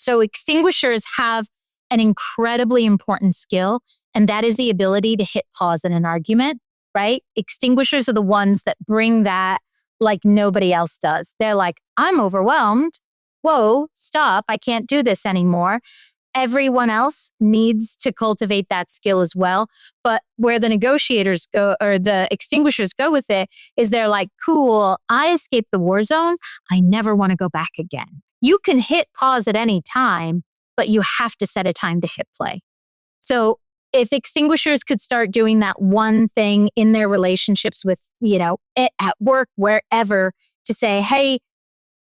So extinguishers have an incredibly important skill, and that is the ability to hit pause in an argument, right? Extinguishers are the ones that bring that like nobody else does. They're like, I'm overwhelmed. Whoa, stop. I can't do this anymore. Everyone else needs to cultivate that skill as well. But where the negotiators go or the extinguishers go with it is they're like, cool, I escaped the war zone. I never want to go back again. You can hit pause at any time, but you have to set a time to hit play. So if extinguishers could start doing that one thing in their relationships with, at work, wherever, to say, hey,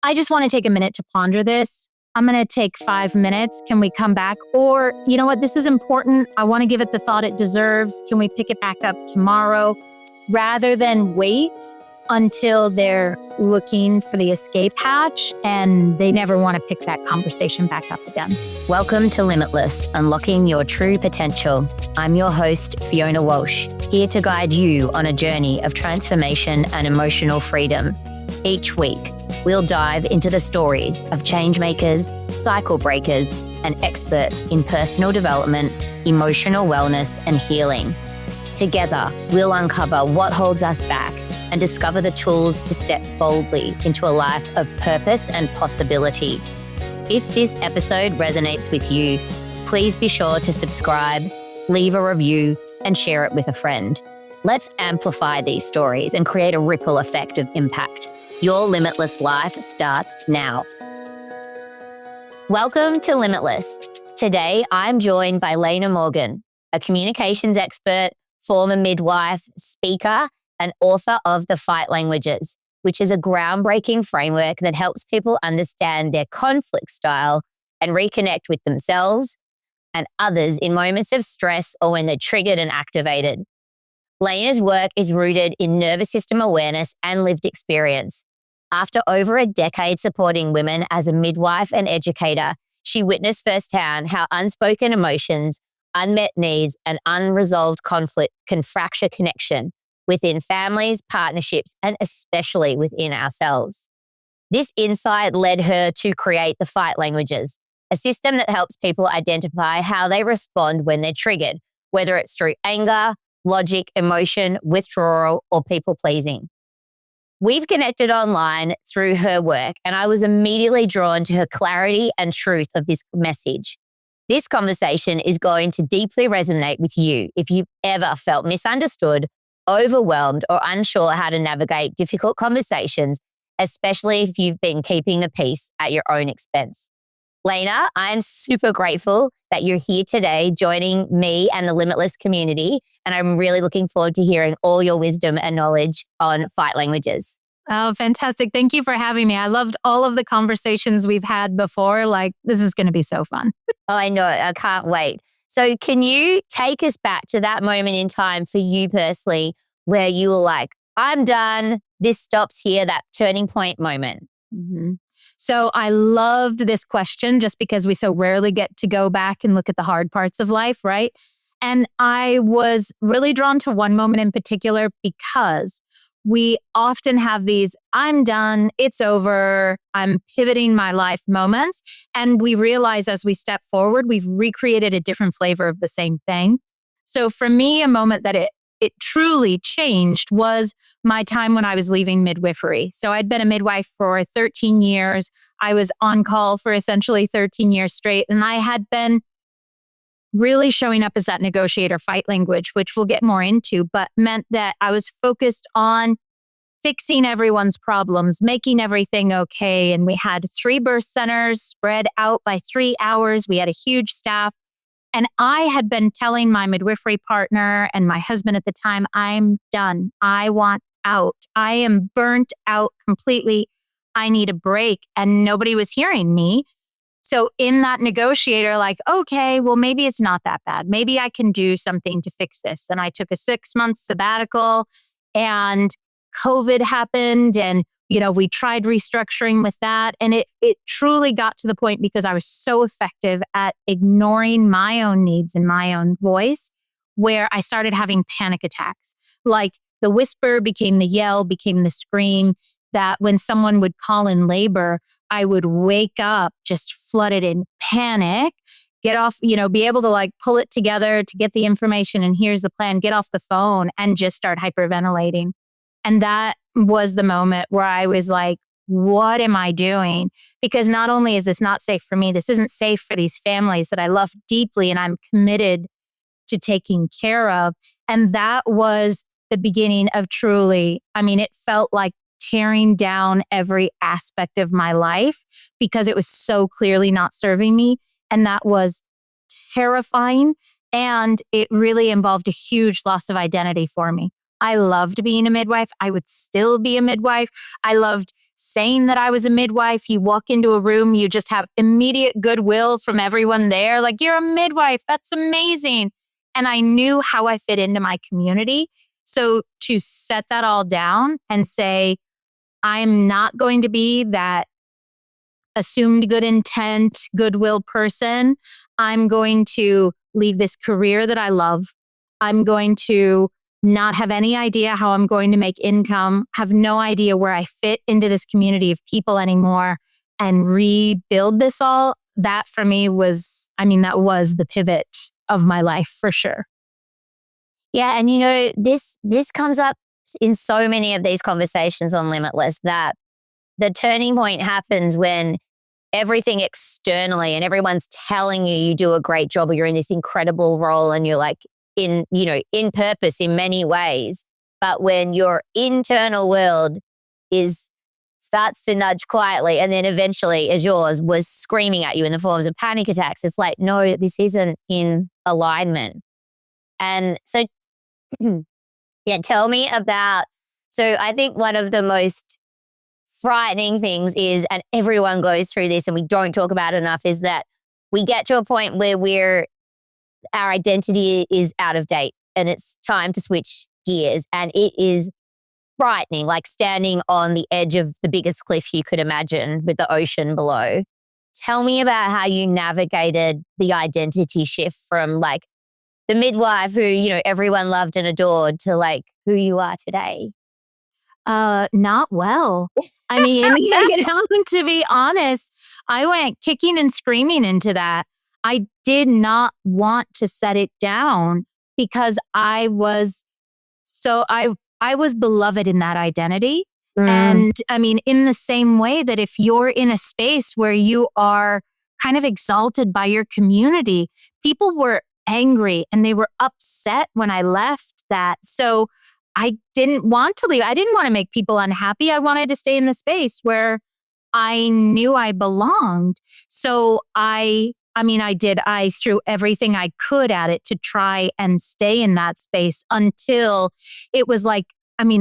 I just want to take a minute to ponder this. I'm going to take 5 minutes. Can we come back? Or, you know what? This is important. I want to give it the thought it deserves. Can we pick it back up tomorrow? Rather than wait until they're looking for the escape hatch and they never want to pick that conversation back up again. Welcome to Limitless, Unlocking Your True Potential. I'm your host, Fiona Walsh, here to guide you on a journey of transformation and emotional freedom. Each week, we'll dive into the stories of change makers, cycle breakers, and experts in personal development, emotional wellness, and healing. Together, we'll uncover what holds us back and discover the tools to step boldly into a life of purpose and possibility. If this episode resonates with you, please be sure to subscribe, leave a review, and share it with a friend. Let's amplify these stories and create a ripple effect of impact. Your limitless life starts now. Welcome to Limitless. Today, I'm joined by Lena Morgan, a communications expert, former midwife, speaker, and author of The Fight Languages, which is a groundbreaking framework that helps people understand their conflict style and reconnect with themselves and others in moments of stress or when they're triggered and activated. Lena's work is rooted in nervous system awareness and lived experience. After over a decade supporting women as a midwife and educator, she witnessed firsthand how unspoken emotions, unmet needs, and unresolved conflict can fracture connection within families, partnerships, and especially within ourselves. This insight led her to create The Fight Languages, a system that helps people identify how they respond when they're triggered, whether it's through anger, logic, emotion, withdrawal, or people-pleasing. We've connected online through her work, and I was immediately drawn to her clarity and truth of this message. This conversation is going to deeply resonate with you if you've ever felt misunderstood, overwhelmed, or unsure how to navigate difficult conversations, especially if you've been keeping the peace at your own expense. Lena, I'm super grateful that you're here today joining me and the Limitless community, and I'm really looking forward to hearing all your wisdom and knowledge on Fight Languages. Oh, fantastic. Thank you for having me. I loved all of the conversations we've had before. This is going to be so fun. Oh, I know. I can't wait. So can you take us back to that moment in time for you personally where you were like, I'm done. This stops here, that turning point moment? Mm-hmm. So I loved this question just because we so rarely get to go back and look at the hard parts of life, right? And I was really drawn to one moment in particular because we often have these, I'm done, it's over, I'm pivoting my life moments. And we realize as we step forward, we've recreated a different flavor of the same thing. So for me, a moment that it truly changed was my time when I was leaving midwifery. So I'd been a midwife for 13 years. I was on call for essentially 13 years straight. And I had been really showing up as that negotiator fight language, which we'll get more into, but meant that I was focused on fixing everyone's problems, making everything okay. And we had 3 birth centers spread out by 3 hours. We had a huge staff. And I had been telling my midwifery partner and my husband at the time, I'm done. I want out. I am burnt out completely. I need a break. And nobody was hearing me. So in that negotiator, okay, well, maybe it's not that bad. Maybe I can do something to fix this. And I took a 6-month sabbatical and COVID happened and we tried restructuring with that. And it truly got to the point because I was so effective at ignoring my own needs and my own voice, where I started having panic attacks. Like the whisper became the yell, became the scream. that when someone would call in labor, I would wake up just flooded in panic, get off, be able to like pull it together to get the information and here's the plan, get off the phone and just start hyperventilating. And that was the moment where I was like, what am I doing? Because not only is this not safe for me, this isn't safe for these families that I love deeply and I'm committed to taking care of. And that was the beginning of truly, it felt like tearing down every aspect of my life because it was so clearly not serving me. And that was terrifying. And it really involved a huge loss of identity for me. I loved being a midwife. I would still be a midwife. I loved saying that I was a midwife. You walk into a room, you just have immediate goodwill from everyone there. Like, you're a midwife. That's amazing. And I knew how I fit into my community. So to set that all down and say, I'm not going to be that assumed good intent, goodwill person. I'm going to leave this career that I love. I'm going to not have any idea how I'm going to make income, have no idea where I fit into this community of people anymore, and rebuild this all. That for me was, that was the pivot of my life for sure. Yeah. And this comes up in so many of these conversations on Limitless, that the turning point happens when everything externally and everyone's telling you you do a great job or you're in this incredible role and you're like in purpose in many ways. But when your internal world starts to nudge quietly and then eventually, as yours was, screaming at you in the forms of panic attacks, it's like, no, this isn't in alignment. And so, yeah, tell me about, so I think one of the most frightening things is, and everyone goes through this and we don't talk about it enough, is that we get to a point where our identity is out of date and it's time to switch gears. And it is frightening, like standing on the edge of the biggest cliff you could imagine with the ocean below. Tell me about how you navigated the identity shift from like the midwife who, everyone loved and adored to like who you are today. Not well. To be honest, I went kicking and screaming into that. I did not want to set it down because I was beloved in that identity. And in the same way that if you're in a space where you are kind of exalted by your community, people were angry and they were upset when I left that. So I didn't want to leave. I didn't want to make people unhappy. I wanted to stay in the space where I knew I belonged. So I did. I threw everything I could at it to try and stay in that space until it was like,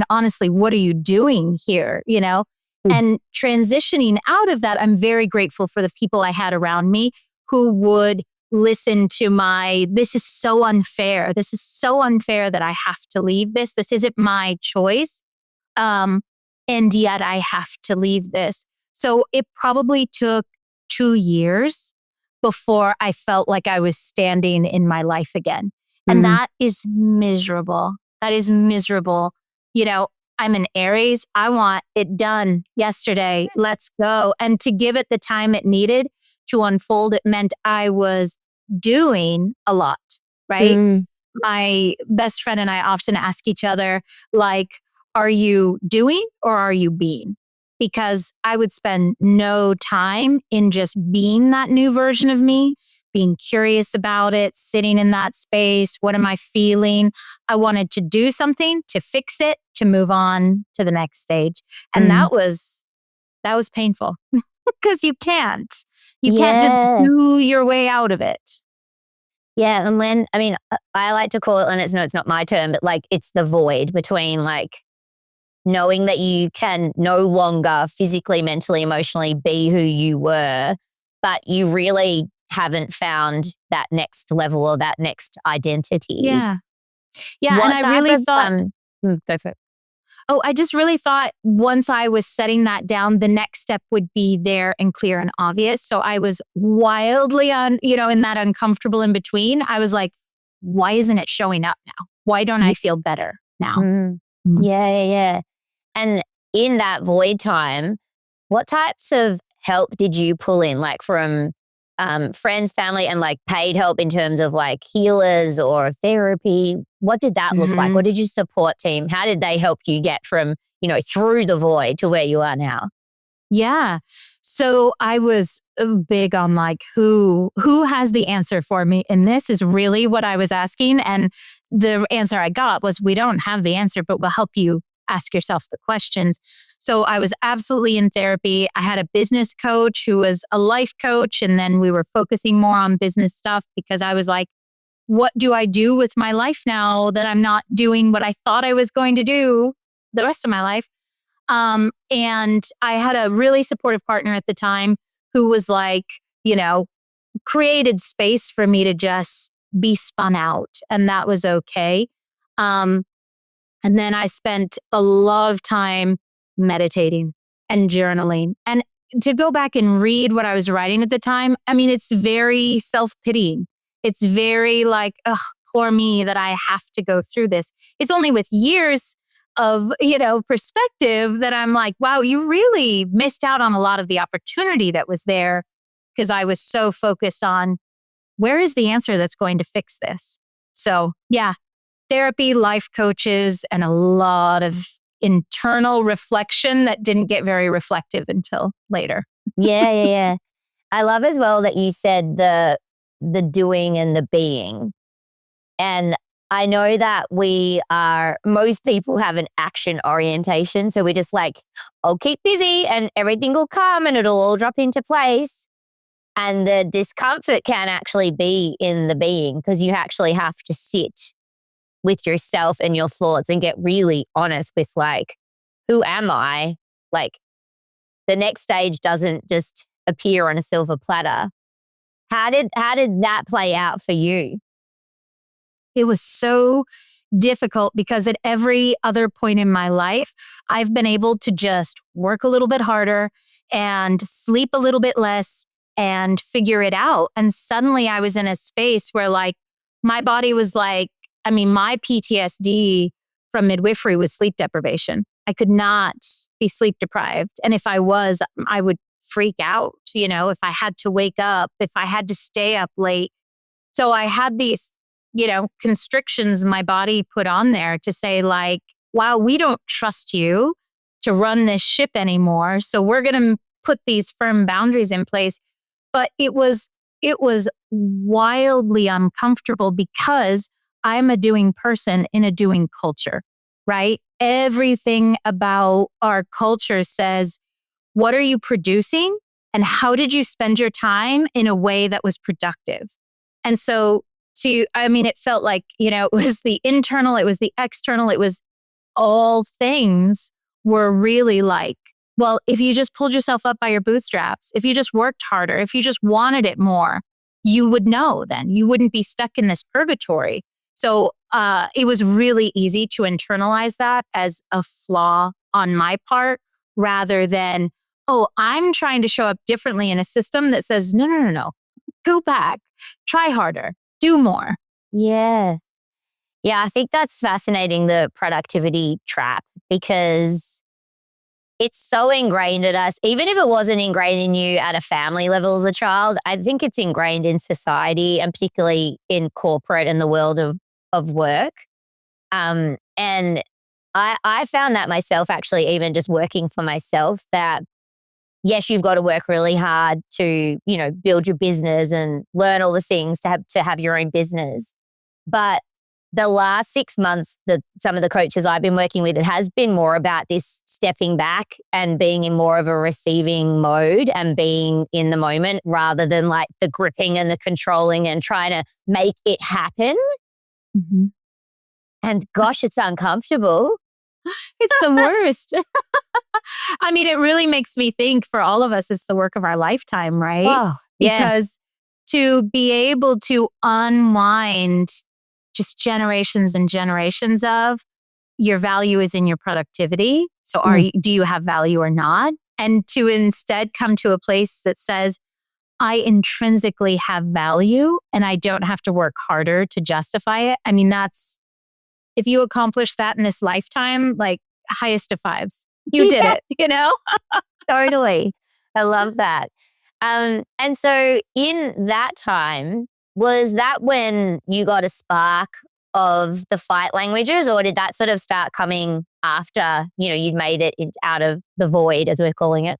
honestly, what are you doing here? And transitioning out of that, I'm very grateful for the people I had around me who would listen to this is so unfair. This is so unfair that I have to leave this. This isn't my choice. And yet I have to leave this. So it probably took 2 years before I felt like I was standing in my life again. And that is miserable. That is miserable. I'm an Aries. I want it done yesterday. Let's go. And to give it the time it needed to unfold, it meant I was doing a lot, right? My best friend and I often ask each other, like, are you doing or are you being? Because I would spend no time in just being that new version of me, being curious about it, sitting in that space. What am I feeling? I wanted to do something to fix it, to move on to the next stage. And that was painful because you can't just do your way out of it. Yeah. And I like to call it, and it's not my term, but like it's the void between like knowing that you can no longer physically, mentally, emotionally be who you were, but you really haven't found that next level or that next identity. Yeah. Yeah. What and I really thought, go for it. Oh, I just really thought once I was setting that down, the next step would be there and clear and obvious. So I was wildly in that uncomfortable in between. I was like, why isn't it showing up now? Why don't I feel better now? Yeah. And in that void time, what types of help did you pull in, like from friends, family, and like paid help in terms of like healers or therapy? What did that look like? Mhm. What did your support team? How did they help you get from, through the void to where you are now? Yeah. So I was big on like who has the answer for me, and this is really what I was asking, and the answer I got was we don't have the answer, but we'll help you ask yourself the questions. So I was absolutely in therapy. I had a business coach who was a life coach, and then we were focusing more on business stuff because I was like, what do I do with my life now that I'm not doing what I thought I was going to do the rest of my life? And I had a really supportive partner at the time who was like, you know, created space for me to just be spun out, and that was okay. Um, and then I spent a lot of time meditating and journaling. And to go back and read what I was writing at the time, I mean, it's very self pitying. It's very like, oh, poor me that I have to go through this. It's only with years of, perspective that I'm like, wow, you really missed out on a lot of the opportunity that was there because I was so focused on where is the answer that's going to fix this? So, yeah, therapy, life coaches, and a lot of internal reflection that didn't get very reflective until later. Yeah, yeah, yeah. I love as well that you said the doing and the being. And I know that most people have an action orientation. So we're just like, I'll keep busy and everything will come and it'll all drop into place. And the discomfort can actually be in the being because you actually have to sit with yourself and your thoughts and get really honest with like, who am I? Like the next stage doesn't just appear on a silver platter. How did that play out for you? It was so difficult because at every other point in my life, I've been able to just work a little bit harder and sleep a little bit less and figure it out. And suddenly I was in a space where like my body was like, I mean, my PTSD from midwifery was sleep deprivation. I could not be sleep deprived. And if I was, I would freak out, if I had to wake up, if I had to stay up late. So I had these, constrictions my body put on there to say like, wow, we don't trust you to run this ship anymore. So we're going to put these firm boundaries in place. But it was wildly uncomfortable because I'm a doing person in a doing culture, right? Everything about our culture says, what are you producing? And how did you spend your time in a way that was productive? And so it felt like, it was the internal, it was the external, it was all things were really like, well, if you just pulled yourself up by your bootstraps, if you just worked harder, if you just wanted it more, you would know then. You wouldn't be stuck in this purgatory. So it was really easy to internalize that as a flaw on my part rather than, oh, I'm trying to show up differently in a system that says, no, no, no, no, go back, try harder, do more. Yeah. Yeah, I think that's fascinating, the productivity trap, because it's so ingrained in us. Even if it wasn't ingrained in you at a family level as a child, I think it's ingrained in society and particularly in corporate and the world of work. And I found that myself actually, even just working for myself, that yes, you've got to work really hard to, build your business and learn all the things to have your own business. But the last 6 months, some of the coaches I've been working with, it has been more about this stepping back and being in more of a receiving mode and being in the moment rather than like the gripping and the controlling and trying to make it happen. Mhm. And gosh, it's uncomfortable. It's the worst. I mean, it really makes me think for all of us, it's the work of our lifetime, right? Oh, yes. Because to be able to unwind just generations and generations of your value is in your productivity. So do you have value or not? And to instead come to a place that says, I intrinsically have value and I don't have to work harder to justify it. I mean, if you accomplish that in this lifetime, like highest of fives. You did Yeah, it, you know? totally. I love that. And so in that time, was that when you got a spark of the fight languages, or did that sort of start coming after, you'd made it out of the void, as we're calling it?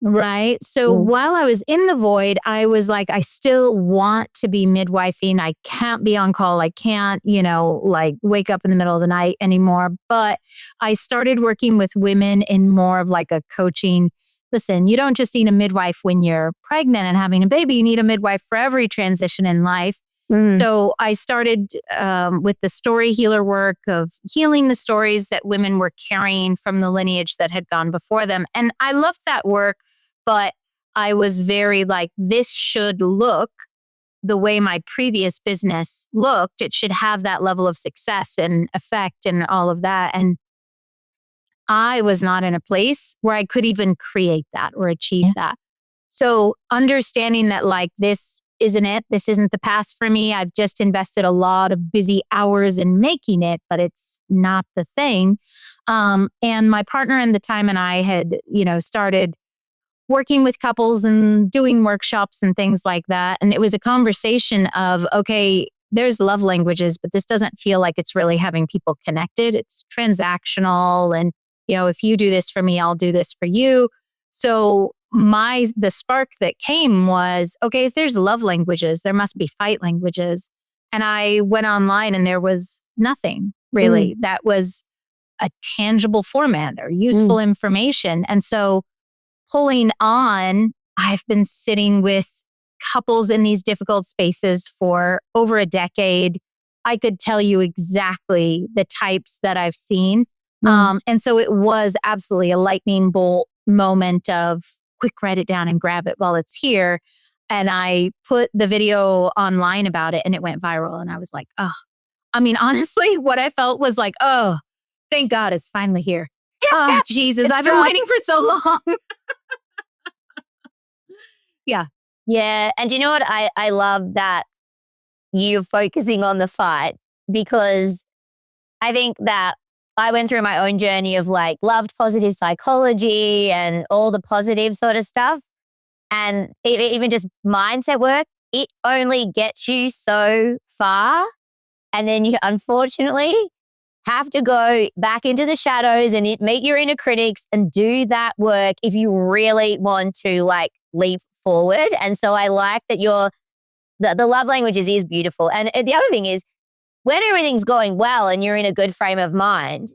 Right. So Mm. while I was in the void, I was like, I still want to be midwifing. I can't be on call. I can't, like wake up in the middle of the night anymore. But I started working with women in more of like a coaching. Listen, you don't just need a midwife when you're pregnant and having a baby. You need a midwife for every transition in life. Mm. So I started with the story healer work of healing the stories that women were carrying from the lineage that had gone before them. And I loved that work, but I was very like, this should look the way my previous business looked. It should have that level of success and effect and all of that. And I was not in a place where I could even create that or achieve that. So understanding that like this isn't it, this isn't the path for me. I've just invested a lot of busy hours in making it, but it's not the thing. And my partner at the time and I had, started working with couples and doing workshops and things like that. And it was a conversation of, okay, there's love languages, but this doesn't feel like it's really having people connected. It's transactional. And, if you do this for me, I'll do this for you. So the spark that came was, okay, if there's love languages, there must be fight languages. And I went online and there was nothing really that was a tangible format or useful information. And so pulling on, I've been sitting with couples in these difficult spaces for over a decade. I could tell you exactly the types that I've seen. And so it was absolutely a lightning bolt moment of quick, write it down and grab it while it's here. And I put the video online about it and it went viral. And I was like, oh, honestly, what I felt was like, oh, thank God it's finally here. Oh, Jesus, I've been waiting for so long. Yeah. Yeah. And you know what? I love that you're focusing on the fight, because I think that I went through my own journey of like loved positive psychology and all the positive sort of stuff. And even just mindset work, it only gets you so far. And then you unfortunately have to go back into the shadows and meet your inner critics and do that work if you really want to like leap forward. And so I like that the love languages is beautiful. And the other thing is, when everything's going well and you're in a good frame of mind,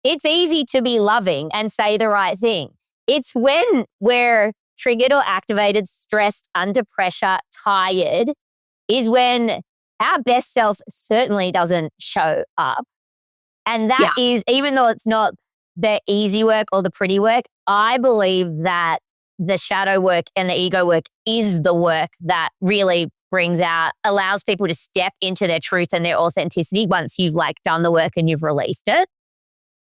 it's easy to be loving and say the right thing. It's when we're triggered or activated, stressed, under pressure, tired, is when our best self certainly doesn't show up. And that is, even though it's not the easy work or the pretty work, I believe that the shadow work and the ego work is the work that really allows people to step into their truth and their authenticity once you've like done the work and you've released it.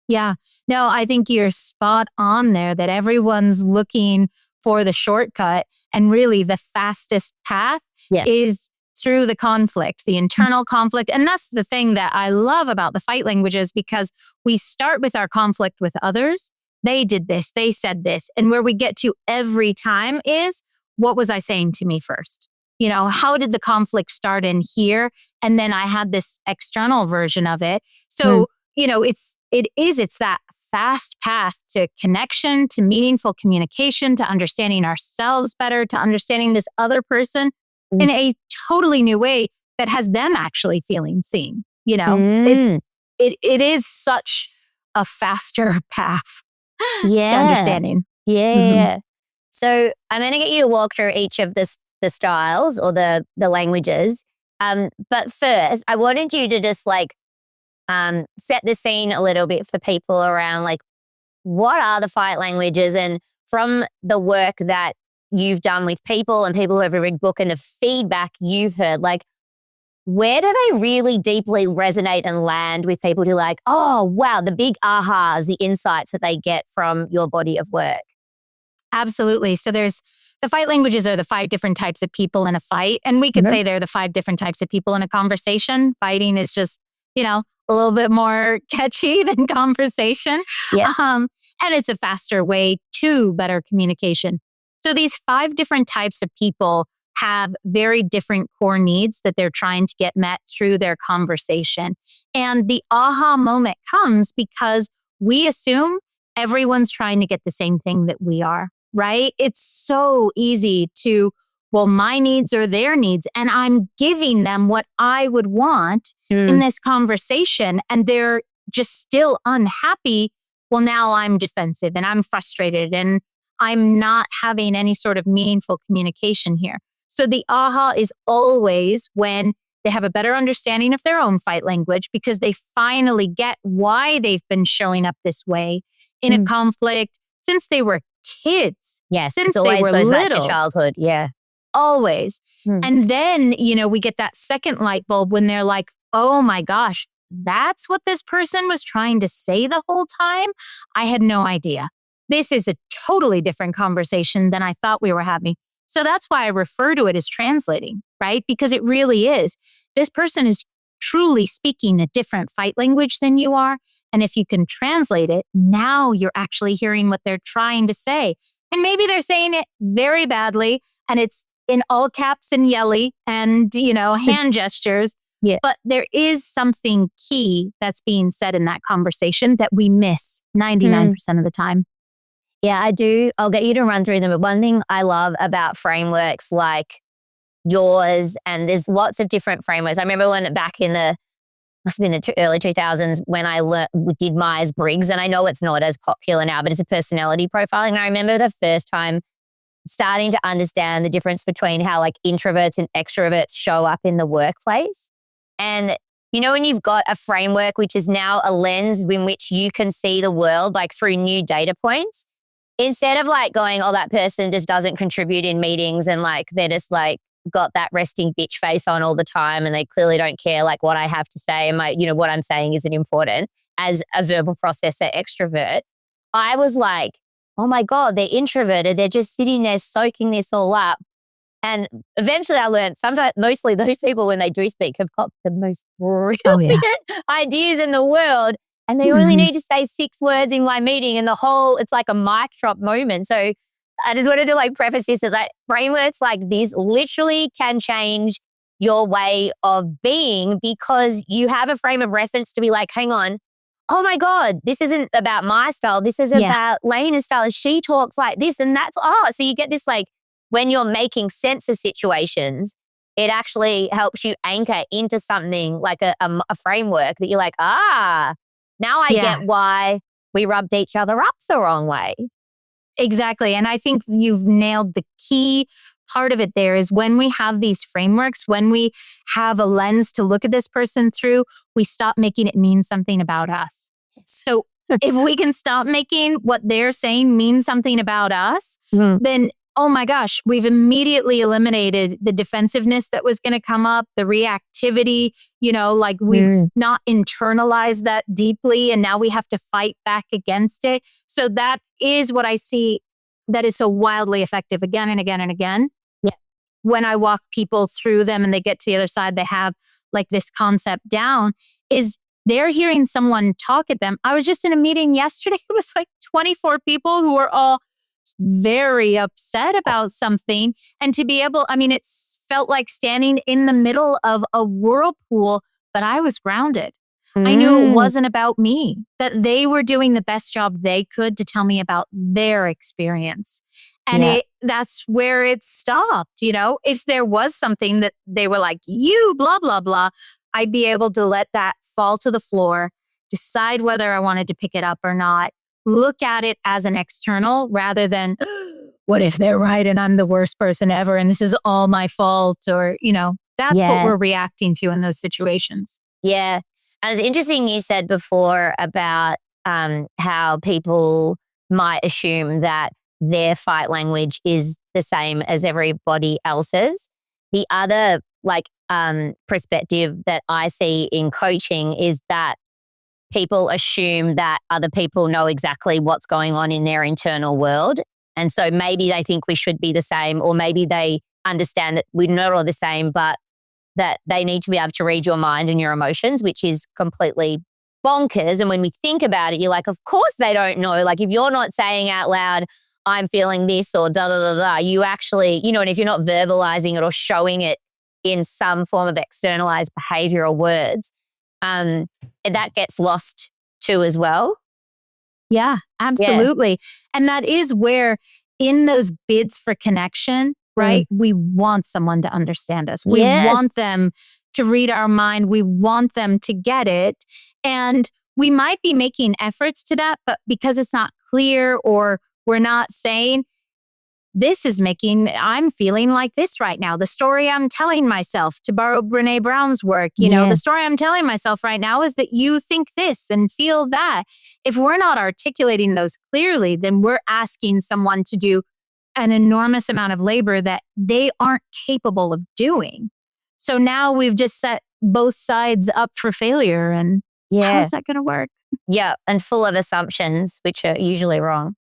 Yeah. No, I think you're spot on there that everyone's looking for the shortcut, and really the fastest path is through the conflict, the internal conflict. And that's the thing that I love about the fight languages, because we start with our conflict with others. They did this, they said this. And where we get to every time is, what was I saying to me first? How did the conflict start in here? And then I had this external version of it. So, it's that fast path to connection, to meaningful communication, to understanding ourselves better, to understanding this other person in a totally new way that has them actually feeling seen. It is such a faster path to understanding. Yeah. So I'm going to get you to walk through each of the styles or the languages. But first, I wanted you to just like set the scene a little bit for people around like, what are the fight languages? And from the work that you've done with people and people who have read book and the feedback you've heard, like, where do they really deeply resonate and land with people who are like, oh, wow, the big ahas, the insights that they get from your body of work? Absolutely. So the fight languages are the 5 different types of people in a fight. And we could say they're the 5 different types of people in a conversation. Fighting is just, a little bit more catchy than conversation. Yeah. and it's a faster way to better communication. So these 5 different types of people have very different core needs that they're trying to get met through their conversation. And the aha moment comes because we assume everyone's trying to get the same thing that we are, right? It's so easy to, well, my needs are their needs, and I'm giving them what I would want in this conversation, and they're just still unhappy. Well, now I'm defensive and I'm frustrated and I'm not having any sort of meaningful communication here. So the aha is always when they have a better understanding of their own fight language because they finally get why they've been showing up this way in a conflict since they were kids. Yes, since it always they were goes little. back to childhood. Yeah. Always. And then, we get that second light bulb when they're like, oh my gosh, that's what this person was trying to say the whole time? I had no idea. This is a totally different conversation than I thought we were having. So that's why I refer to it as translating, right? Because it really is. This person is truly speaking a different fight language than you are. And if you can translate it, now you're actually hearing what they're trying to say. And maybe they're saying it very badly and it's in all caps and yelly and, hand gestures. Yeah. But there is something key that's being said in that conversation that we miss 99% of the time. Yeah, I do. I'll get you to run through them. But one thing I love about frameworks like yours, and there's lots of different frameworks. I remember when back in must have been the early 2000s when I did Myers-Briggs, and I know it's not as popular now, but it's a personality profiling. And I remember the first time starting to understand the difference between how like introverts and extroverts show up in the workplace. And when you've got a framework, which is now a lens in which you can see the world like through new data points, instead of like going, oh, that person just doesn't contribute in meetings and like they're just like got that resting bitch face on all the time and they clearly don't care like what I have to say and what I'm saying isn't important as a verbal processor extrovert. I was like, oh my God, they're introverted. They're just sitting there soaking this all up. And eventually I learned mostly those people when they do speak have got the most brilliant ideas in the world. And they only need to say 6 words in my meeting and it's like a mic drop moment. So I just wanted to like preface this that frameworks like this literally can change your way of being because you have a frame of reference to be like, hang on, oh my God, this isn't about my style. This is about Lena's style. She talks like this and that's, so you get this like when you're making sense of situations, it actually helps you anchor into something like a framework that you're like, now I get why we rubbed each other up the wrong way. Exactly. And I think you've nailed the key part of it there is when we have these frameworks, when we have a lens to look at this person through, we stop making it mean something about us. So if we can stop making what they're saying mean something about us, then oh my gosh, we've immediately eliminated the defensiveness that was going to come up, the reactivity, like we've not internalized that deeply and now we have to fight back against it. So that is what I see that is so wildly effective again and again and again. Yeah. When I walk people through them and they get to the other side, they have like this concept down is they're hearing someone talk at them. I was just in a meeting yesterday. It was like 24 people who were all very upset about something. And to be able, it felt like standing in the middle of a whirlpool, but I was grounded. I knew it wasn't about me, that they were doing the best job they could to tell me about their experience. And that's where it stopped. If there was something that they were like, you blah, blah, blah, I'd be able to let that fall to the floor, decide whether I wanted to pick it up or not. Look at it as an external rather than what if they're right and I'm the worst person ever and this is all my fault or, that's what we're reacting to in those situations. Yeah. And it's interesting you said before about how people might assume that their fight language is the same as everybody else's. The other perspective that I see in coaching is that people assume that other people know exactly what's going on in their internal world. And so maybe they think we should be the same, or maybe they understand that we're not all the same, but that they need to be able to read your mind and your emotions, which is completely bonkers. And when we think about it, you're like, of course they don't know. Like if you're not saying out loud, I'm feeling this or da da da da, you actually, and if you're not verbalizing it or showing it in some form of externalized behavior or words, that gets lost too as well. Yeah, absolutely. Yeah. And that is where in those bids for connection, right? We want someone to understand us. We want them to read our mind. We want them to get it. And we might be making efforts to that, but because it's not clear or we're not saying, I'm feeling like this right now. The story I'm telling myself, to borrow Brene Brown's work, the story I'm telling myself right now is that you think this and feel that. If we're not articulating those clearly, then we're asking someone to do an enormous amount of labor that they aren't capable of doing. So now we've just set both sides up for failure. And how's that going to work? Yeah, and full of assumptions, which are usually wrong.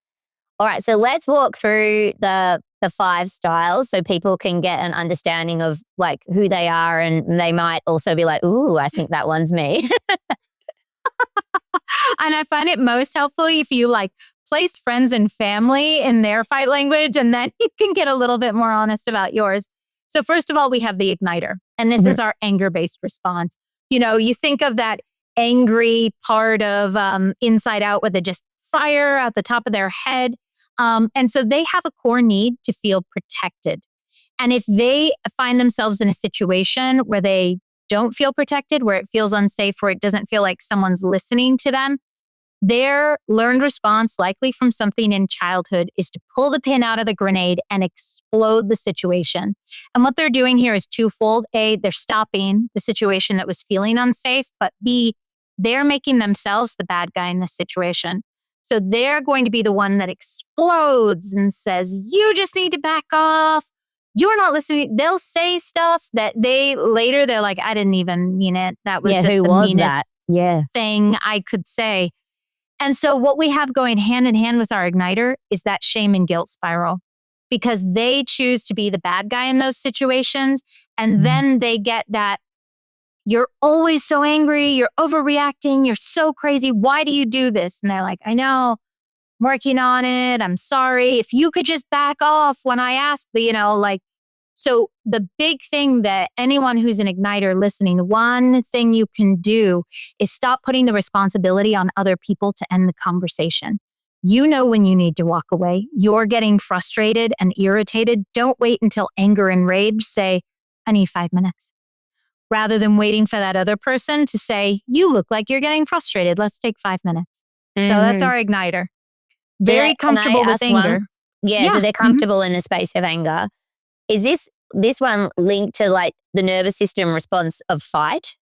All right, so let's walk through the 5 styles so people can get an understanding of like who they are, and they might also be like, ooh, I think that one's me. And I find it most helpful if you like place friends and family in their fight language, and then you can get a little bit more honest about yours. So first of all, we have the igniter, and this is our anger-based response. You think of that angry part of Inside Out with just fire at the top of their head. And so they have a core need to feel protected. And if they find themselves in a situation where they don't feel protected, where it feels unsafe, where it doesn't feel like someone's listening to them, their learned response, likely from something in childhood, is to pull the pin out of the grenade and explode the situation. And what they're doing here is twofold. A, they're stopping the situation that was feeling unsafe, but B, they're making themselves the bad guy in this situation. So they're going to be the one that explodes and says, you just need to back off. You're not listening. They'll say stuff that they're like, I didn't even mean it. That was just the meanest thing I could say. And so what we have going hand in hand with our igniter is that shame and guilt spiral, because they choose to be the bad guy in those situations. And then they get that, you're always so angry, you're overreacting, you're so crazy. Why do you do this? And they're like, I know, I'm working on it. I'm sorry. If you could just back off when I ask, so the big thing that anyone who's an igniter listening, one thing you can do is stop putting the responsibility on other people to end the conversation. You know when you need to walk away. You're getting frustrated and irritated. Don't wait until anger and rage. Say, I need 5 minutes. Rather than waiting for that other person to say, you look like you're getting frustrated. Let's take 5 minutes. So that's our igniter. Very comfortable with anger. So they're comfortable in the space of anger. Is this one linked to like the nervous system response of fight?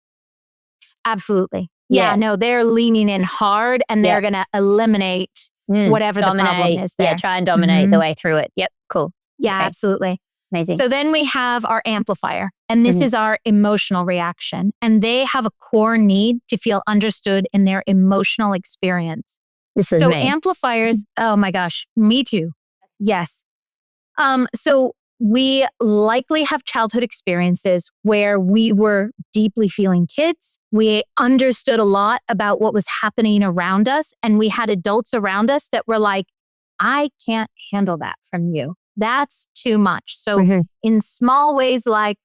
Absolutely. Yeah, no, they're leaning in hard, and they're going to eliminate whatever the problem is there. Yeah, try and dominate the way through it. Yep, cool. Yeah, okay. Absolutely. Amazing. So then we have our amplifier, and this is our emotional reaction. And they have a core need to feel understood in their emotional experience. This is so me. Amplifiers, oh my gosh, me too. Yes. So we likely have childhood experiences where we were deeply feeling kids. We understood a lot about what was happening around us, and we had adults around us that were like, I can't handle that from you. That's too much. So in small ways like,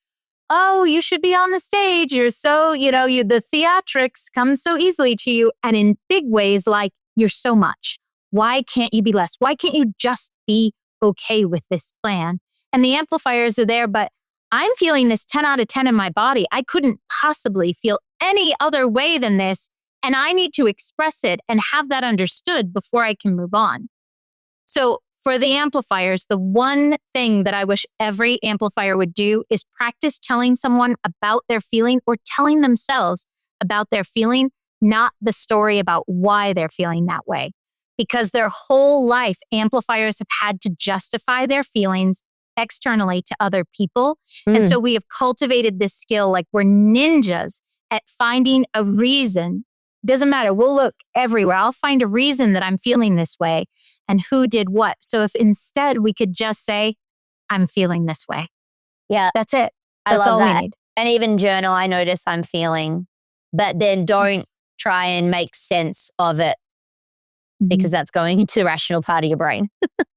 oh, you should be on the stage. You're so, the theatrics come so easily to you. And in big ways like, you're so much. Why can't you be less? Why can't you just be okay with this plan? And the amplifiers are there, but I'm feeling this 10 out of 10 in my body. I couldn't possibly feel any other way than this. And I need to express it and have that understood before I can move on. So for the amplifiers, the one thing that I wish every amplifier would do is practice telling someone about their feeling, or telling themselves about their feeling, not the story about why they're feeling that way. Because their whole life, amplifiers have had to justify their feelings externally to other people. And so we have cultivated this skill, like we're ninjas at finding a reason. Doesn't matter. We'll look everywhere. I'll find a reason that I'm feeling this way and who did what. So if instead we could just say, I'm feeling this way. Yeah. That's it. That's all that. we need. And even journal, I notice I'm feeling, but then don't try and make sense of it because that's going into the rational part of your brain.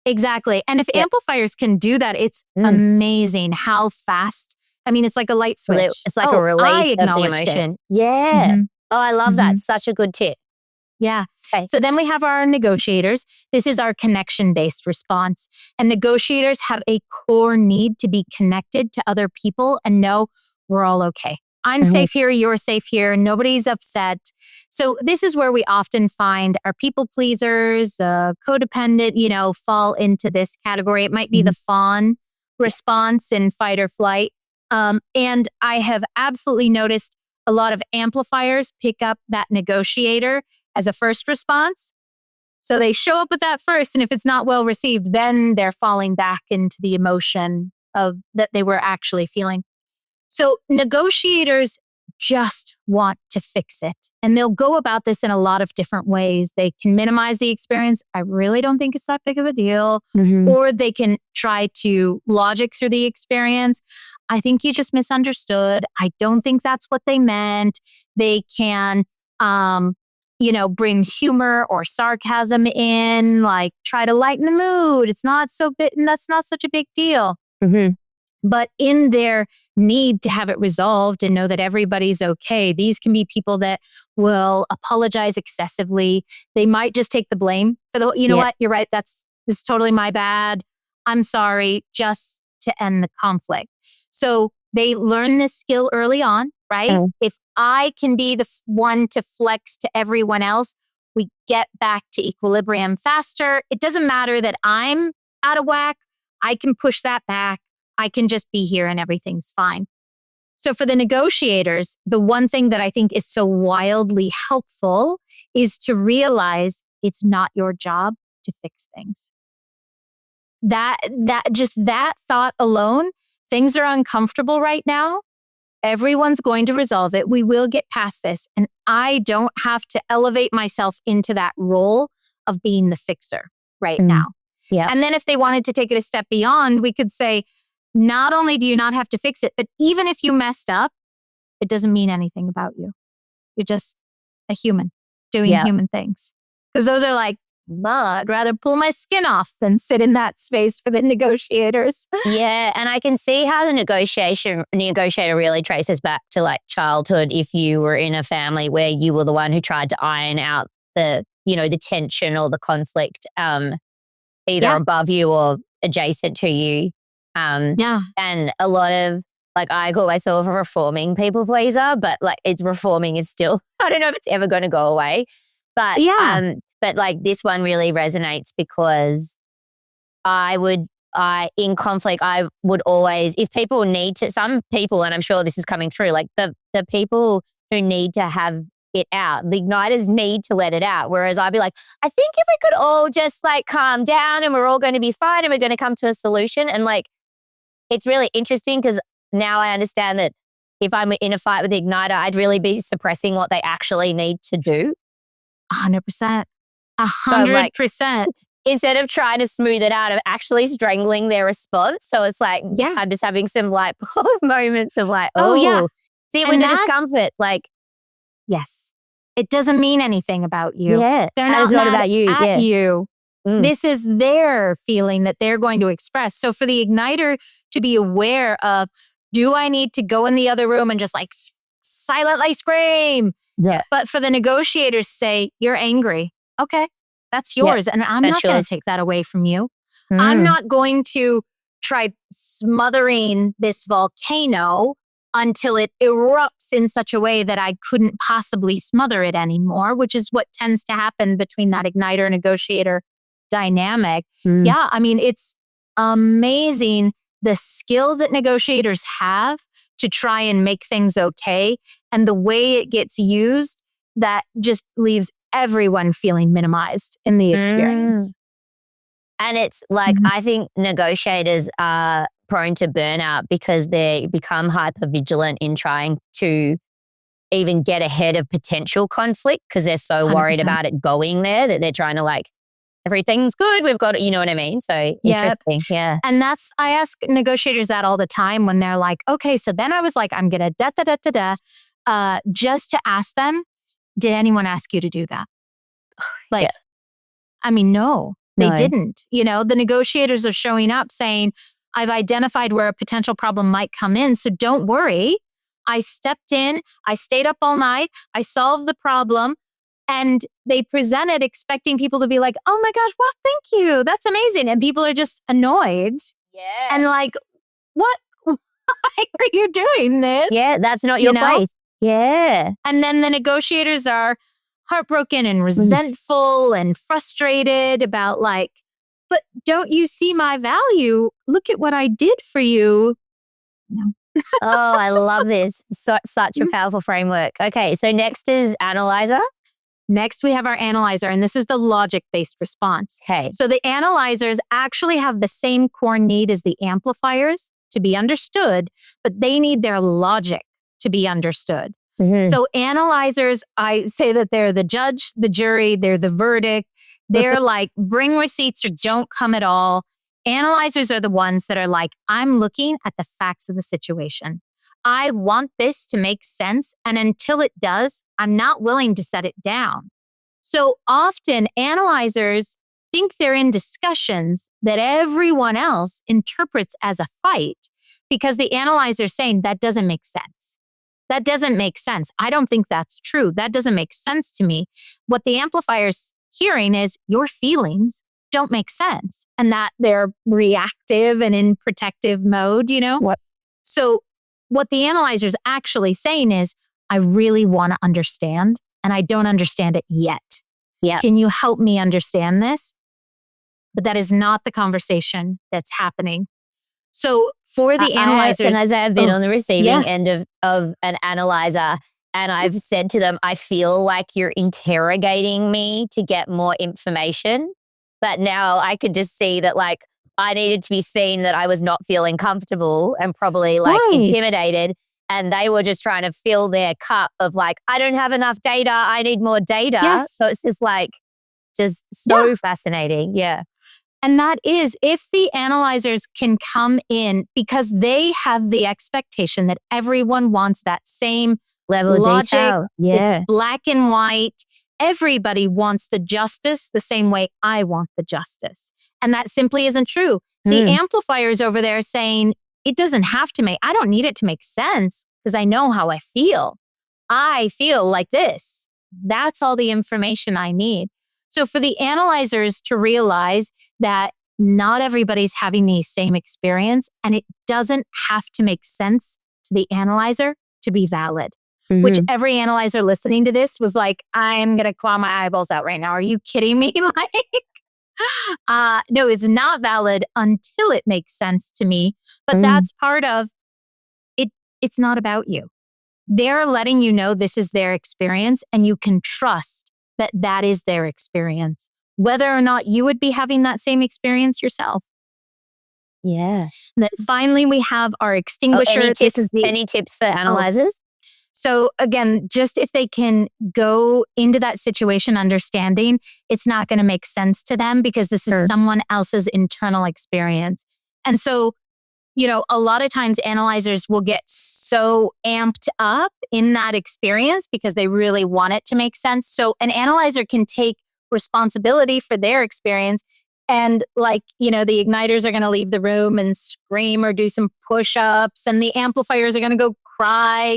Exactly. And if amplifiers can do that, it's amazing how fast. I mean, it's like a light switch. It's like a release of the emotion. Yeah. Oh, I love that. Such a good tip. Yeah. Okay. So then we have our negotiators. This is our connection-based response. And negotiators have a core need to be connected to other people and know we're all okay. I'm safe here, you're safe here, nobody's upset. So this is where we often find our people pleasers, codependent, fall into this category. It might be the fawn response in fight or flight. And I have absolutely noticed a lot of amplifiers pick up that negotiator as a first response. So they show up with that first, and if it's not well received, then they're falling back into the emotion of that they were actually feeling. So negotiators just want to fix it. And they'll go about this in a lot of different ways. They can minimize the experience. I really don't think it's that big of a deal. Or they can try to logic through the experience. I think you just misunderstood. I don't think that's what they meant. They can, bring humor or sarcasm in, like try to lighten the mood. It's not so big, and that's not such a big deal. But in their need to have it resolved and know that everybody's okay, these can be people that will apologize excessively. They might just take the blame for the, you know what, you're right, this is totally my bad. I'm sorry, just to end the conflict. So they learn this skill early on, right? If I can be the one to flex to everyone else, we get back to equilibrium faster. It doesn't matter that I'm out of whack. I can push that back. I can just be here and everything's fine. So for the negotiators, the one thing that I think is so wildly helpful is to realize it's not your job to fix things. That thought alone, things are uncomfortable right now. Everyone's going to resolve it. We will get past this. And I don't have to elevate myself into that role of being the fixer right now. And then if they wanted to take it a step beyond, we could say, not only do you not have to fix it, but even if you messed up, it doesn't mean anything about you. You're just a human doing human things. Because those are like, I'd rather pull my skin off than sit in that space for the negotiators. Yeah. And I can see how the negotiator really traces back to like childhood. If you were in a family where you were the one who tried to iron out the tension or the conflict, either above you or adjacent to you. And a lot of, like, I call myself a reforming people pleaser, but like reforming is still, I don't know if it's ever going to go away. But but like this one really resonates because in conflict, I would always, if people need to, some people, and I'm sure this is coming through, like the people who need to have it out, the igniters need to let it out. Whereas I'd be like, I think if we could all just like calm down and we're all going to be fine and we're going to come to a solution. And like, it's really interesting because now I understand that if I'm in a fight with the igniter, I'd really be suppressing what they actually need to do. 100%. 100%. Instead of trying to smooth it out, of actually strangling their response. So it's like, I'm just having some like moments of like, see, with the discomfort, like, yes, it doesn't mean anything about you. Yeah, they're not about you. At you. This is their feeling that they're going to express. So for the igniter to be aware of, do I need to go in the other room and just like silently scream? Yeah. But for the negotiators, say, you're angry. Okay, that's yours. And I'm not going to take that away from you. I'm not going to try smothering this volcano until it erupts in such a way that I couldn't possibly smother it anymore, which is what tends to happen between that igniter negotiator dynamic. Yeah, I mean, it's amazing the skill that negotiators have to try and make things okay, and the way it gets used that just leaves everyone feeling minimized in the experience. And it's like, I think negotiators are prone to burnout because they become hypervigilant in trying to even get ahead of potential conflict because they're so 100%. Worried about it going there that they're trying to like, everything's good, we've got it, you know what I mean? So interesting, And I ask negotiators that all the time when they're like, okay, so then I was like, I'm going to just to ask them, did anyone ask you to do that? Like, Yeah. I mean, no, they No. didn't. The negotiators are showing up saying, I've identified where a potential problem might come in. So don't worry. I stepped in, I stayed up all night, I solved the problem. And they presented expecting people to be like, oh my gosh, well, thank you. That's amazing. And people are just annoyed Yeah. and like, what? Why are you doing this? Yeah, that's not your place. Yeah. And then the negotiators are heartbroken and resentful and frustrated about like, but don't you see my value? Look at what I did for you. No. Oh, I love this. Such a powerful framework. Okay, so next is analyzer. Next, we have our analyzer, and this is the logic-based response. Okay. So the analyzers actually have the same core need as the amplifiers to be understood, but they need their logic to be understood. So analyzers, I say that they're the judge, the jury, they're the verdict. They're like, bring receipts or don't come at all. Analyzers are the ones that are like, I'm looking at the facts of the situation. I want this to make sense. And until it does, I'm not willing to set it down. So often analyzers think they're in discussions that everyone else interprets as a fight because the analyzer is saying that doesn't make sense. That doesn't make sense. I don't think that's true. That doesn't make sense to me. What the amplifier's hearing is your feelings don't make sense and that they're reactive and in protective mode, So what the analyzer is actually saying is, I really want to understand and I don't understand it yet. Yeah. Can you help me understand this? But that is not the conversation that's happening. So for the analyzers. And as I've been on the receiving end of an analyzer, and I've said to them, I feel like you're interrogating me to get more information. But now I could just see that like I needed to be seen that I was not feeling comfortable and probably like intimidated. And they were just trying to fill their cup of like, I don't have enough data. I need more data. Yes. So it's just like, just so fascinating. Yeah. And that is if the analyzers can come in because they have the expectation that everyone wants that same level of logic. Detail. Yeah. It's black and white. Everybody wants the justice the same way I want the justice. And that simply isn't true. The amplifiers over there saying, it doesn't have to I don't need it to make sense because I know how I feel. I feel like this. That's all the information I need. So for the analyzers to realize that not everybody's having the same experience and it doesn't have to make sense to the analyzer to be valid. Which every analyzer listening to this was like, I'm going to claw my eyeballs out right now. Are you kidding me? No, it's not valid until it makes sense to me. But that's part of it. It's not about you. They're letting you know this is their experience and you can trust that that is their experience, whether or not you would be having that same experience yourself. Yeah. And then finally, we have our extinguisher. Any tips for analyzers? So again, just if they can go into that situation understanding, it's not going to make sense to them because this is someone else's internal experience. And so, a lot of times analyzers will get so amped up in that experience because they really want it to make sense. So an analyzer can take responsibility for their experience and the igniters are going to leave the room and scream or do some push-ups and the amplifiers are going to go cry,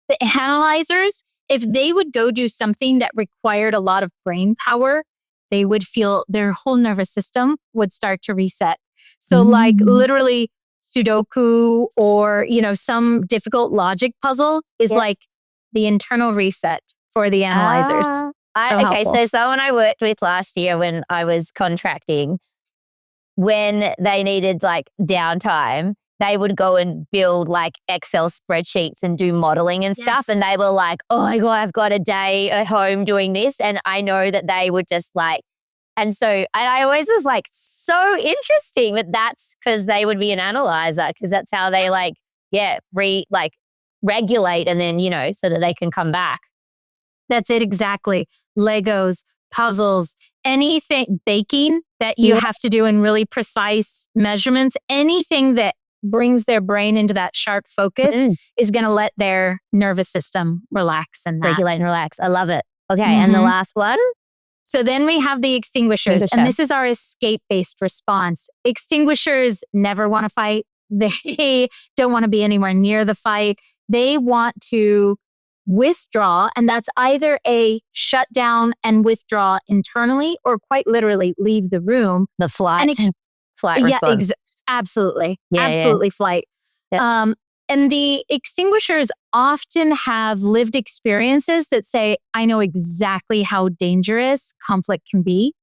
The analyzers, if they would go do something that required a lot of brain power, they would feel their whole nervous system would start to reset. So literally Sudoku or, some difficult logic puzzle is like the internal reset for the analyzers. So someone I worked with last year when I was contracting, when they needed like downtime, they would go and build like Excel spreadsheets and do modeling and stuff. And they were like, oh my God, I've got a day at home doing this. And I know that they would just like, and I always was like, so interesting that that's because they would be an analyzer because that's how they regulate and then, so that they can come back. That's it. Exactly. Legos, puzzles, anything, baking that you have to do in really precise measurements, anything that brings their brain into that sharp focus is going to let their nervous system relax and that. Regulate and relax. I love it. Okay. And the last one? So then we have the extinguishers, and this is our escape-based response. Extinguishers never want to fight. They don't want to be anywhere near the fight. They want to withdraw, and that's either a shut down and withdraw internally or quite literally leave the room. The flight response. Absolutely. Absolutely flight. Yep. And the extinguishers often have lived experiences that say, I know exactly how dangerous conflict can be.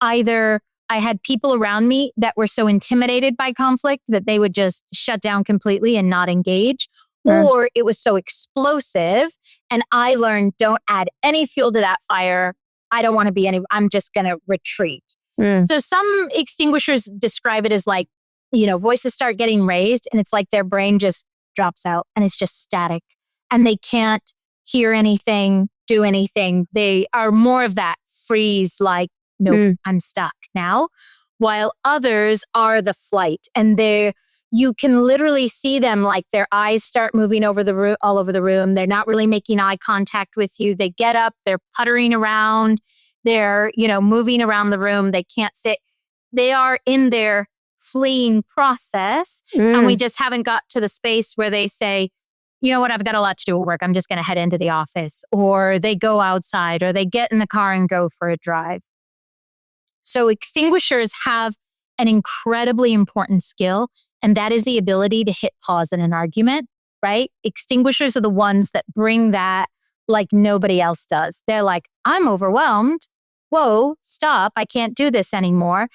Either I had people around me that were so intimidated by conflict that they would just shut down completely and not engage, or it was so explosive and I learned, don't add any fuel to that fire. I don't want to be I'm just going to retreat. So some extinguishers describe it as like, voices start getting raised and it's like their brain just drops out and it's just static and they can't hear anything, do anything. They are more of that freeze, like, nope, I'm stuck now. While others are the flight, and you can literally see them, like their eyes start moving all over the room. They're not really making eye contact with you. They get up, they're puttering around, they're, moving around the room. They can't sit. They are in their fleeing process. And we just haven't got to the space where they say, you know what, I've got a lot to do at work. I'm just going to head into the office, or they go outside, or they get in the car and go for a drive. So extinguishers have an incredibly important skill, and that is the ability to hit pause in an argument, right? Extinguishers are the ones that bring that like nobody else does. They're like, I'm overwhelmed. Whoa, stop. I can't do this anymore.